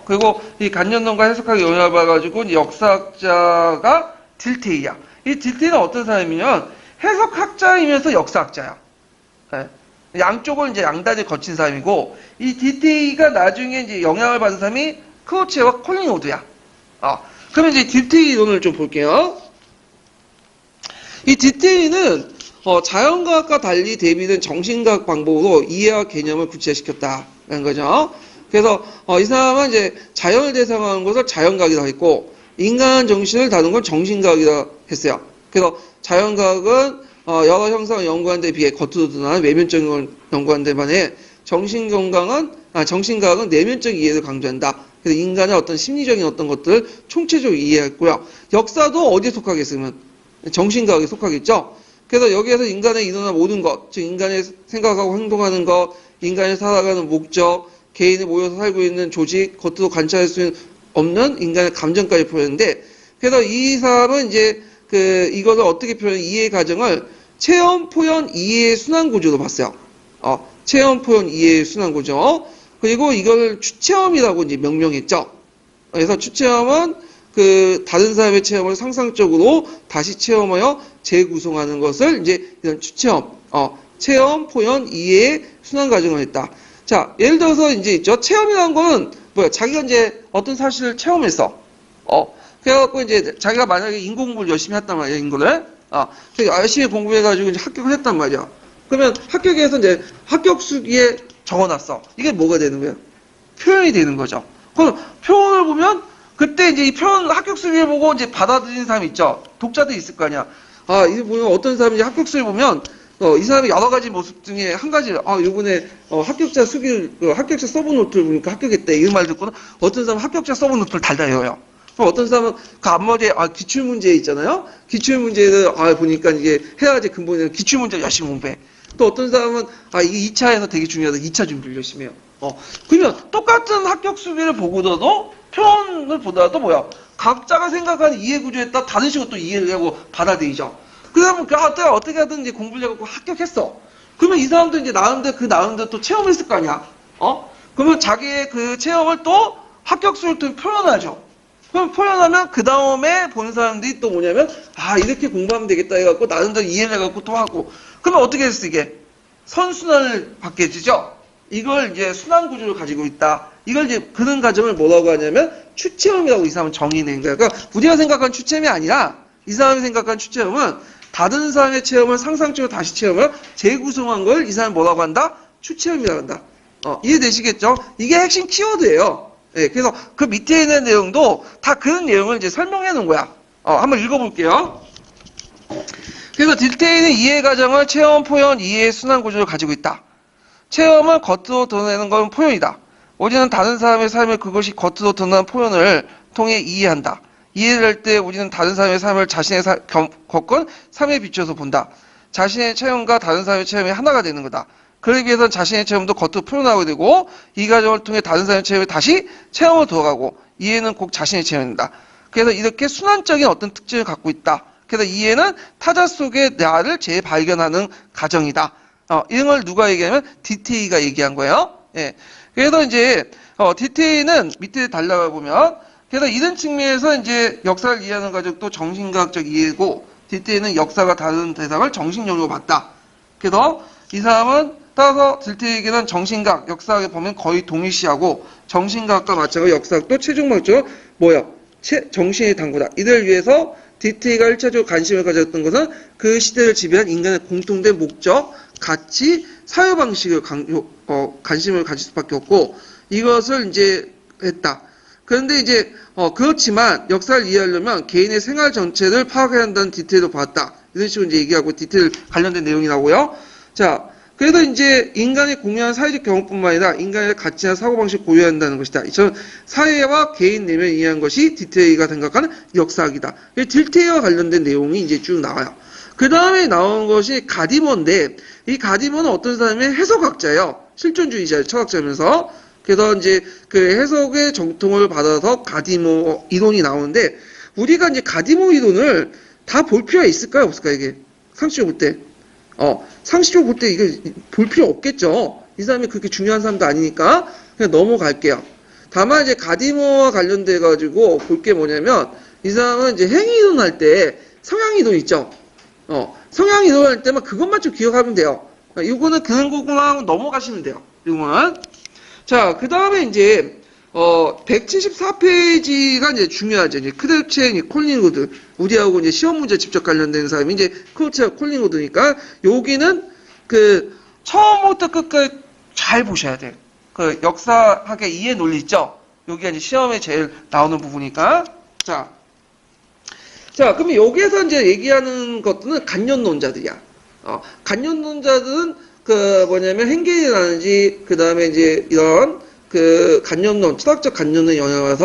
A: 그리고 이 간념론과 해석학의 영향을 받아가지고 이제 역사학자가 딜테일이야. 이 딜테일은 어떤 사람이냐면 해석학자이면서 역사학자야. 네. 양쪽을 이제 양다리를 거친 사람이고 이 딜테일가 나중에 이제 영향을 받은 사람이 크로체와 콜링우드야. 그러면 이제 딜테일 이론을 좀 볼게요. 이 딜테일은 자연과학과 달리 대비된 정신과학 방법으로 이해와 개념을 구체화시켰다는 거죠. 그래서 이 사람은 이제 자연을 대상화하는 것을 자연과학이라고 했고 인간 정신을 다루는 건 정신과학이라고 했어요. 그래서 자연과학은 여러 형상을 연구하는 데 비해 겉으로 드러나는 외면적인 걸 연구하는 데 반해 정신과학은 내면적 이해를 강조한다. 그래서 인간의 어떤 심리적인 어떤 것들을 총체적으로 이해했고요. 역사도 어디에 속하겠으면 정신과학에 속하겠죠. 그래서 여기에서 인간의 일어나는 모든 것, 즉 인간의 생각하고 행동하는 것, 인간이 살아가는 목적, 개인이 모여서 살고 있는 조직, 겉으로 관찰할 수 없는 인간의 감정까지 표현했는데, 그래서 이 사람은 이제 이것을 어떻게 표현한 이해 과정을 체험, 표현, 이해의 순환 구조로 봤어요. 체험, 표현, 이해의 순환 구조. 그리고 이걸 추체험이라고 이제 명명했죠. 그래서 추체험은 다른 사람의 체험을 상상적으로 다시 체험하여 재구성하는 것을 이제 이런 추체험, 체험, 표현, 이해의 순환 과정을 했다. 자, 예를 들어서 이제 있죠. 체험이라는 거는 뭐야? 자기가 이제 어떤 사실을 체험했어. 그래갖고 이제 자기가 만약에 인공 공부를 열심히 했단 말이야, 인구를. 열심히 공부해가지고 이제 합격을 했단 말이야. 그러면 합격에서 이제 합격수기에 적어놨어. 이게 뭐가 되는 거야? 표현이 되는 거죠. 그럼 표현을 보면 그때 이제 이 표현 합격수를 보고 이제 받아들이는 사람이 있죠. 독자들이 있을 거 아니야. 이거 보면 어떤 사람이 합격수를 보면 이 사람의 여러 가지 모습 중에 한 가지, 요번에 합격자 합격자 서브 노트를 보니까 합격했대. 이 말 듣고는 어떤 사람은 합격자 서브 노트를 달달 외워요. 그럼 어떤 사람은 그 앞머리에 기출문제 있잖아요. 기출문제를 보니까 이게 해야지 근본에는 기출문제 열심히 공부해. 또 어떤 사람은 이게 2차에서 되게 중요하다. 2차 준비를 열심히 해요. 그러면 똑같은 합격 수비를 보고도 표현을 보더라도 뭐야? 각자가 생각하는 이해 구조에 따라 다른 식으로 또 이해를 하고 받아들이죠. 그러면 어떻게 하든 이제 공부를 해갖고 합격했어. 그러면 이 사람도 이제 나름대로 또 체험했을 거 아니야. 그러면 자기의 그 체험을 또 합격수를 또 표현하죠. 그럼 표현하면 그 다음에 보는 사람들이 또 뭐냐면 이렇게 공부하면 되겠다 해갖고 나름대로 이해를 해갖고 또 하고 그러면 어떻게 됐어 이게? 선순환을 받게 되죠. 이걸 이제 순환 구조를 가지고 있다. 이걸 이제 그런 과정을 뭐라고 하냐면 추체험이라고 이 사람은 정의낸 거야. 그러니까 우리가 생각한 추체험이 아니라 이 사람이 생각한 추체험은 다른 사람의 체험을 상상적으로 다시 체험을 재구성한 걸 이 사람이 뭐라고 한다? 추체험이라고 한다. 이해되시겠죠? 이게 핵심 키워드예요. 예, 그래서 그 밑에 있는 내용도 다 그런 내용을 이제 설명해 놓은 거야. 한번 읽어볼게요. 그래서 딜테일은 이해 과정을 체험, 포연, 이해의 순환 구조를 가지고 있다. 체험은 겉으로 드러내는 건 포연이다. 우리는 다른 사람의 삶을 그것이 겉으로 드러나는 포연을 통해 이해한다. 이해를 할 때 우리는 다른 사람의 삶을 자신의 겪은 삶에 비춰서 본다. 자신의 체험과 다른 사람의 체험이 하나가 되는 거다. 그러기 위해서는 자신의 체험도 겉으로 표현하게 되고 이 과정을 통해 다른 사람의 체험을 다시 체험으로 돌아가고 이해는 꼭 자신의 체험이다. 그래서 이렇게 순환적인 어떤 특징을 갖고 있다. 그래서 이해는 타자 속의 나를 재발견하는 과정이다. 이런 걸 누가 얘기하면 디테이가 얘기한 거예요. 예. 그래서 이제 디테이는 밑에 달려가 보면 그래서 이런 측면에서 이제 역사를 이해하는 과정도 정신과학적 이해고 디테이는 역사가 다른 대상을 정신력으로 봤다. 그래서 이 사람은 따라서 딜테이에게는 정신과학, 역사학에 보면 거의 동일시하고 정신과학과 마찬가지로 역사학도 최종 목적은 뭐예요? 정신의 당구다. 이를 위해서 딜테이가 1차적으로 관심을 가졌던 것은 그 시대를 지배한 인간의 공통된 목적, 가치, 사유방식을 관심을 가질 수밖에 없고 이것을 이제 했다. 그런데 이제 그렇지만 역사를 이해하려면 개인의 생활 전체를 파악해야 한다는 디테일도 봤다. 이런 식으로 이제 얘기하고 디테일 관련된 내용이 나오고요. 자, 그래서 이제 인간이 공유한 사회적 경험뿐만 아니라 인간의 가치나 사고방식을 고유한다는 것이다. 이처럼 사회와 개인 내면을 이해한 것이 디테일가 생각하는 역사학이다. 디테일과 관련된 내용이 이제 쭉 나와요. 그 다음에 나온 것이 가디머인데 이 가디머는 어떤 사람의 해석학자예요. 실존주의자, 철학자면서 그래서 이제 그 해석의 정통을 받아서 가디머 이론이 나오는데 우리가 이제 가디머 이론을 다 볼 필요가 있을까요? 없을까요? 이게 상식적으로 볼 때. 상식적으로 볼 때 이거 볼 필요 없겠죠. 이 사람이 그렇게 중요한 사람도 아니니까 그냥 넘어갈게요. 다만 이제 가디머와 관련돼 가지고 볼 게 뭐냐면 이 사람은 이제 행위이론 할 때 성향이론 있죠. 성향이론 할 때만 그것만 좀 기억하면 돼요. 이거는 그런 거구나 하고 넘어가시면 돼요. 이거는. 자, 그 다음에 이제 174페이지가 이제 중요하죠. 이제 크루체 콜링우드 우리하고 이제 시험 문제 직접 관련된 사람이 이제 크루체 콜링우드니까 여기는 그 처음부터 끝까지 잘 보셔야 돼요. 그 역사학의 이해 논리 있죠. 여기가 이제 시험에 제일 나오는 부분이니까. 자, 그러면 여기에서 이제 얘기하는 것들은 간연론자들이야. 간연론자들은 그 뭐냐면 헨겔이라든지 그 다음에 이제 이런 그 간연론, 철학적 간연론에 영향을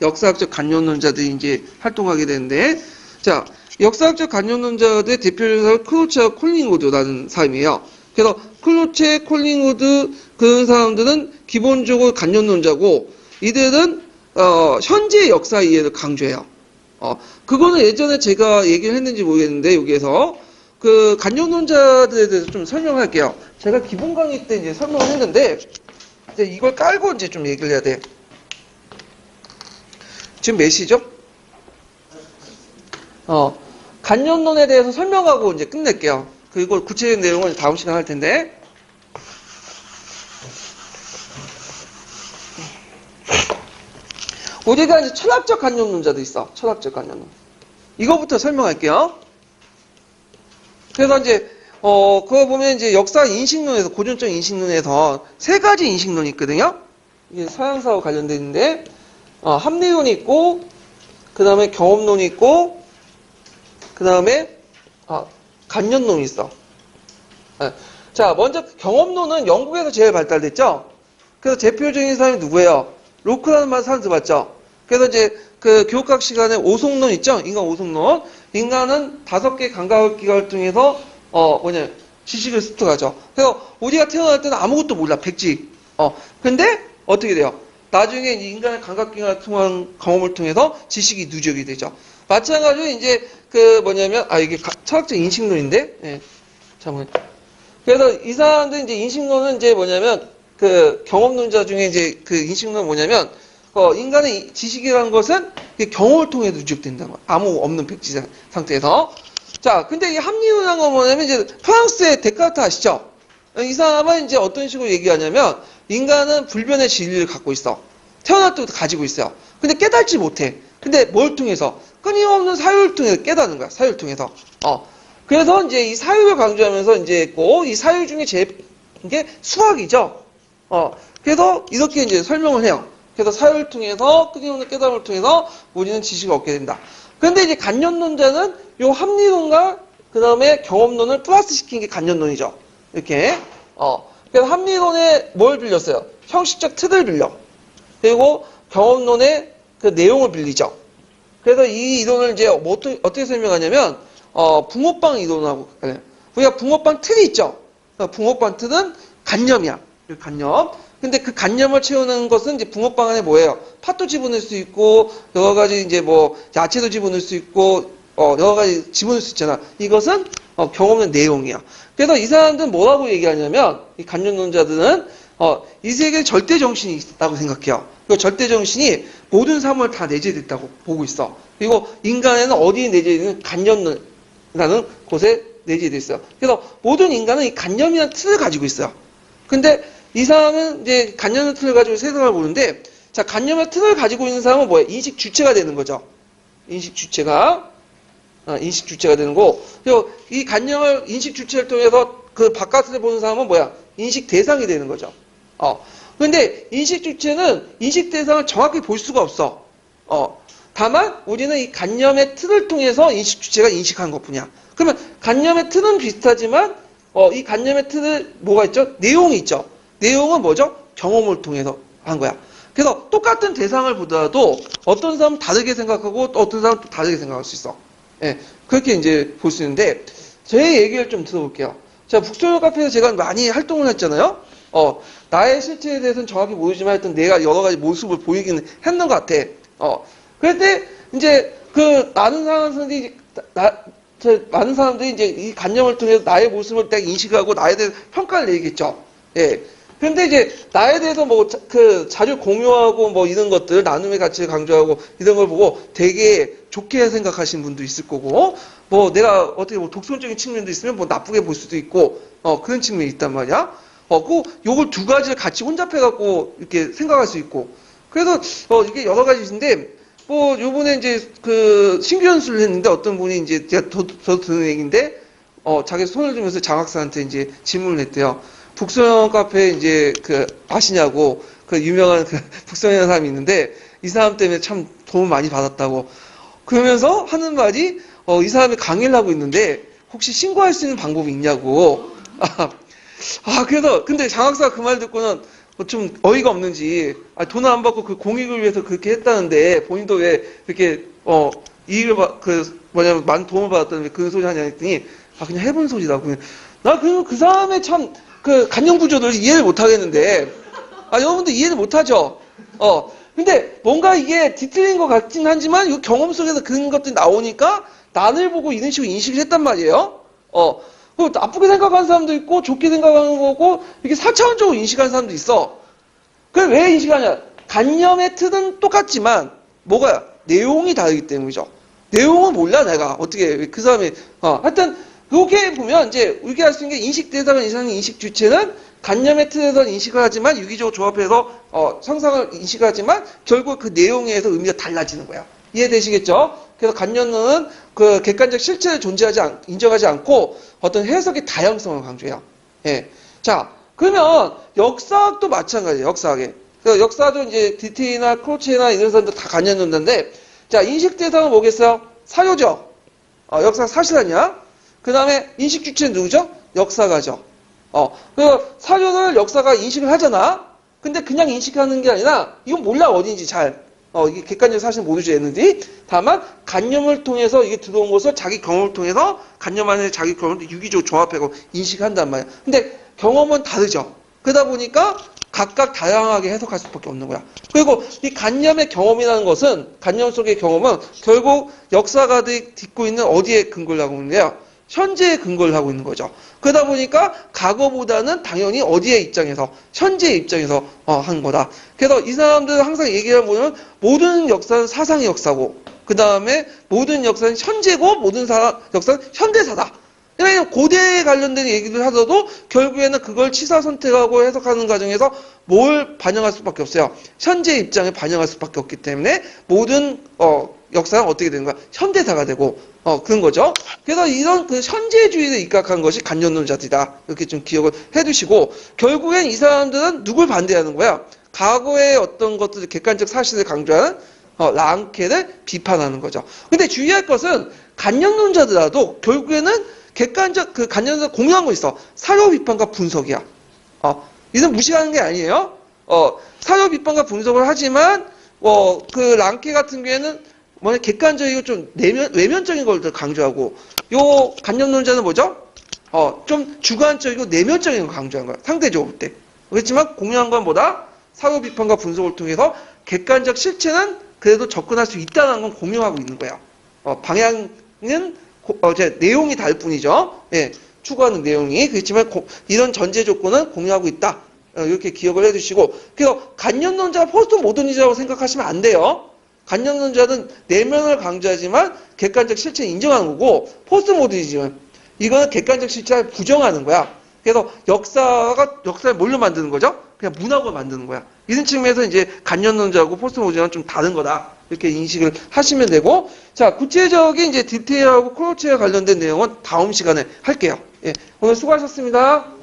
A: 역사학적 간연론자들이 이제 활동하게 되는데, 자, 역사학적 간연론자들의 대표적인 클로체 콜링우드라는 사람이에요. 그래서 클로체 콜링우드 그런 사람들은 기본적으로 간연론자고, 이들은 현재 역사 이해를 강조해요. 그거는 예전에 제가 얘기를 했는지 모르겠는데 여기에서 그 간연론자들에 대해서 좀 설명할게요. 제가 기본 강의 때 이제 설명을 했는데. 이걸 깔고 이제 좀 얘기를 해야 돼. 지금 몇 시죠? 간연론에 대해서 설명하고 이제 끝낼게요. 그리고 구체적인 내용은 다음 시간 할 텐데. 우리가 이제 철학적 간연론자도 있어. 철학적 간연론. 이거부터 설명할게요. 그래서 이제 그거 보면 이제 역사 인식론에서, 고전적 인식론에서 세 가지 인식론이 있거든요. 이게 서양사와 관련돼 있는데, 합리론이 있고, 그 다음에 경험론이 있고, 그 다음에, 간연론이 있어. 자, 먼저 경험론은 영국에서 제일 발달됐죠? 그래서 대표적인 사람이 누구예요? 로크라는 사람 들어봤죠? 그래서 이제 그 교육학 시간에 오속론 있죠? 인간 오속론. 인간은 5개 감각기관을 통해서 지식을 습득하죠. 그래서 우리가 태어날 때는 아무것도 몰라, 백지. 근데 어떻게 돼요? 나중에 인간의 감각기관을 통한 경험을 통해서 지식이 누적이 되죠. 마찬가지로 이제 이게 철학적 인식론인데, 예. 잠깐만. 그래서 이 사람들 이제 인식론은 이제 그 경험론자 중에 이제 그 인식론은 뭐냐면, 인간의 지식이라는 것은 경험을 통해 누적된다는 거야. 아무 없는 백지 상태에서. 자, 근데 이 합리론이라는 건 뭐냐면 이제 프랑스의 데카르트 아시죠? 이 사람은 이제 어떤 식으로 얘기하냐면 인간은 불변의 진리를 갖고 있어. 태어날 때부터 가지고 있어요. 근데 깨닫지 못해. 근데 뭘 통해서? 끊임없는 사유를 통해서 깨닫는 거야. 사유를 통해서. 그래서 이제 이 사유를 강조하면서 이제 있고 이 사유 중에 제일 이게 수학이죠. 그래서 이렇게 이제 설명을 해요. 그래서 사유를 통해서 끊임없는 깨달음을 통해서 우리는 지식을 얻게 된다. 그런데 이제 간념론자는 요 합리론과 그 다음에 경험론을 플러스 시킨 게 간념론이죠. 이렇게. 그래서 합리론에 뭘 빌렸어요? 형식적 틀을 빌려. 그리고 경험론의 그 내용을 빌리죠. 그래서 이 이론을 이제 어떻게 설명하냐면, 붕어빵 이론하고, 우리가 붕어빵 틀이 있죠. 붕어빵 틀은 간념이야. 간념. 근데 그 간념을 채우는 것은 이제 붕어빵 안에 뭐예요? 팥도 집어넣을 수 있고, 여러 가지 이제 뭐, 야채도 집어넣을 수 있고, 여러 가지 집어넣을 수 있잖아. 이것은, 경험의 내용이야. 그래서 이 사람들은 뭐라고 얘기하냐면, 이 간념론자들은, 이 세계에 절대 정신이 있다고 생각해요. 그 절대 정신이 모든 사물을 다 내재됐다고 보고 있어. 그리고 인간에는 어디에 내재되는 간념이라는 곳에 내재되어 있어요. 그래서 모든 인간은 이 간념이라는 틀을 가지고 있어요. 근데 이 사람은 이제 간념의 틀을 가지고 세상을 보는데, 자, 간념의 틀을 가지고 있는 사람은 뭐예요? 인식 주체가 되는 거죠. 인식 주체가 되는 거고, 그리고 이 간념을 인식 주체를 통해서 그 바깥을 보는 사람은 뭐야? 인식 대상이 되는 거죠. 근데 인식 주체는 인식 대상을 정확히 볼 수가 없어. 다만 우리는 이 간념의 틀을 통해서 인식 주체가 인식한 것뿐이야. 그러면 간념의 틀은 비슷하지만 이 간념의 틀은 뭐가 있죠? 내용이 있죠. 내용은 뭐죠? 경험을 통해서 한 거야. 그래서 똑같은 대상을 보더라도 어떤 사람은 다르게 생각하고 또 어떤 사람은 또 다르게 생각할 수 있어. 예, 그렇게 이제 볼 수 있는데 제 얘기를 좀 들어볼게요. 자, 북소요 카페에서 제가 많이 활동을 했잖아요. 나의 실체에 대해서는 정확히 모르지만 하여튼 내가 여러 가지 모습을 보이기는 했는 것 같아. 그런데 이제 그 많은 사람들이 이제 이 간념을 통해서 나의 모습을 딱 인식하고 나에 대해서 평가를 내리겠죠. 예. 그런데 이제 나에 대해서 뭐 자주 공유하고 뭐 이런 것들 나눔의 가치를 강조하고 이런 걸 보고 되게 좋게 생각하시는 분도 있을 거고 뭐 내가 어떻게 뭐 독선적인 측면도 있으면 뭐 나쁘게 볼 수도 있고 그런 측면이 있단 말이야. 요걸 두 가지를 같이 혼잡해갖고 이렇게 생각할 수 있고. 그래서, 이게 여러 가지인데, 뭐, 요번에 이제 그 신규 연수를 했는데 어떤 분이 이제 제가 저도 듣는 얘기인데, 자기 손을 들면서 장학사한테 이제 질문을 했대요. 북소영 카페 이제 아시냐고, 그 유명한 그 북소영이라는 사람이 있는데, 이 사람 때문에 참 도움 많이 받았다고. 그러면서 하는 말이, 이 사람이 강의를 하고 있는데, 혹시 신고할 수 있는 방법이 있냐고. 그래서, 근데 장학사가 그 말 듣고는 좀 어이가 없는지, 돈을 안 받고 그 공익을 위해서 그렇게 했다는데, 본인도 왜 그렇게, 이익을 많은 도움을 받았다는 그 소리 하냐 했더니, 그냥 해본 소리다. 나 그 사람의 참, 간념 구조를 이해를 못 하겠는데, 여러분들 이해를 못 하죠? 근데 뭔가 이게 뒤틀린 것 같긴 하지만, 이 경험 속에서 그런 것들이 나오니까, 나를 보고 이런 식으로 인식을 했단 말이에요? 나쁘게 생각하는 사람도 있고 좋게 생각하는 거고 이렇게 4차원적으로 인식하는 사람도 있어. 그럼 왜 인식하냐? 간념의 틀은 똑같지만 뭐가 내용이 다르기 때문이죠. 내용은 몰라 내가 어떻게 그 사람이 하여튼 이렇게 보면 이제 우리가 할 수 있는 게 인식 대상을 인식하는 인식 주체는 간념의 틀에서 인식을 하지만 유기적으로 조합해서 상상을 인식하지만 결국 그 내용에 의해서 의미가 달라지는 거야. 이해되시겠죠? 그래서 간념은 그 객관적 실체를 인정하지 않고 어떤 해석의 다양성을 강조해요. 예. 자, 그러면 역사학도 마찬가지예요. 역사학에. 그래서 역사도 이제 디테이나 크로체나 이런 사람들 다 간념론자인데, 자, 인식 대상은 뭐겠어요? 사료죠. 역사 사실 아니야? 그 다음에 인식 주체는 누구죠? 역사가죠. 그 사료를 역사가 인식을 하잖아. 근데 그냥 인식하는 게 아니라 이건 몰라 어딘지 잘. 이게 객관적 사실 모르죠, 얘네들이. 다만, 간념을 통해서 이게 들어온 것을 자기 경험을 통해서 간념 안에 자기 경험을 유기적으로 조합하고 인식한단 말이야. 근데 경험은 다르죠. 그러다 보니까 각각 다양하게 해석할 수밖에 없는 거야. 그리고 이 간념의 경험이라는 것은, 간념 속의 경험은 결국 역사가들이 딛고 있는 어디에 근거를 하고 있는데요? 현재에 근거를 하고 있는 거죠. 그러다 보니까 과거보다는 당연히 어디의 입장에서 현재의 입장에서 한 거다. 그래서 이 사람들은 항상 얘기하면 모든 역사는 사상의 역사고 그 다음에 모든 역사는 현재고 모든 역사는 현대사다. 그러니까 고대에 관련된 얘기를 하더라도 결국에는 그걸 취사 선택하고 해석하는 과정에서 뭘 반영할 수밖에 없어요. 현재 입장에 반영할 수밖에 없기 때문에 모든 역사는 어떻게 되는 거야? 현대사가 되고, 그런 거죠. 그래서 이런 그 현재주의에 입각한 것이 간접론자들이다. 이렇게 좀 기억을 해두시고, 결국엔 이 사람들은 누굴 반대하는 거야? 과거의 어떤 것들, 객관적 사실을 강조하는 랑케를 비판하는 거죠. 근데 주의할 것은 간접론자들도 결국에는 객관적 그 간접론자 공유한 거 있어. 사료 비판과 분석이야. 이건 무시하는 게 아니에요. 사료 비판과 분석을 하지만 그 랑케 같은 경우에는 뭐냐 객관적이고 좀 외면적인 걸 강조하고 요 간접론자는 뭐죠? 좀 주관적이고 내면적인 걸 강조한 거야. 상대적으로 볼 때. 그렇지만 공유한 건 뭐다? 사료 비판과 분석을 통해서 객관적 실체는 그래도 접근할 수 있다는 건 공유하고 있는 거야. 방향은 이제 내용이 다를 뿐이죠. 예, 추구하는 내용이. 그렇지만 이런 전제 조건은 공유하고 있다. 이렇게 기억을 해주시고, 그래서 간접론자 포스트 모더니즘이라고 생각하시면 안 돼요. 간접론자는 내면을 강조하지만 객관적 실체를 인정하는 거고, 포스트 모더니즘은 이거는 객관적 실체를 부정하는 거야. 그래서 역사를 뭘로 만드는 거죠? 그냥 문학으로 만드는 거야. 이런 측면에서 이제 간접론자하고 포스트 모더니즘은 좀 다른 거다. 이렇게 인식을 하시면 되고, 자, 구체적인 이제 디테일하고 크로체와 관련된 내용은 다음 시간에 할게요. 예, 오늘 수고하셨습니다.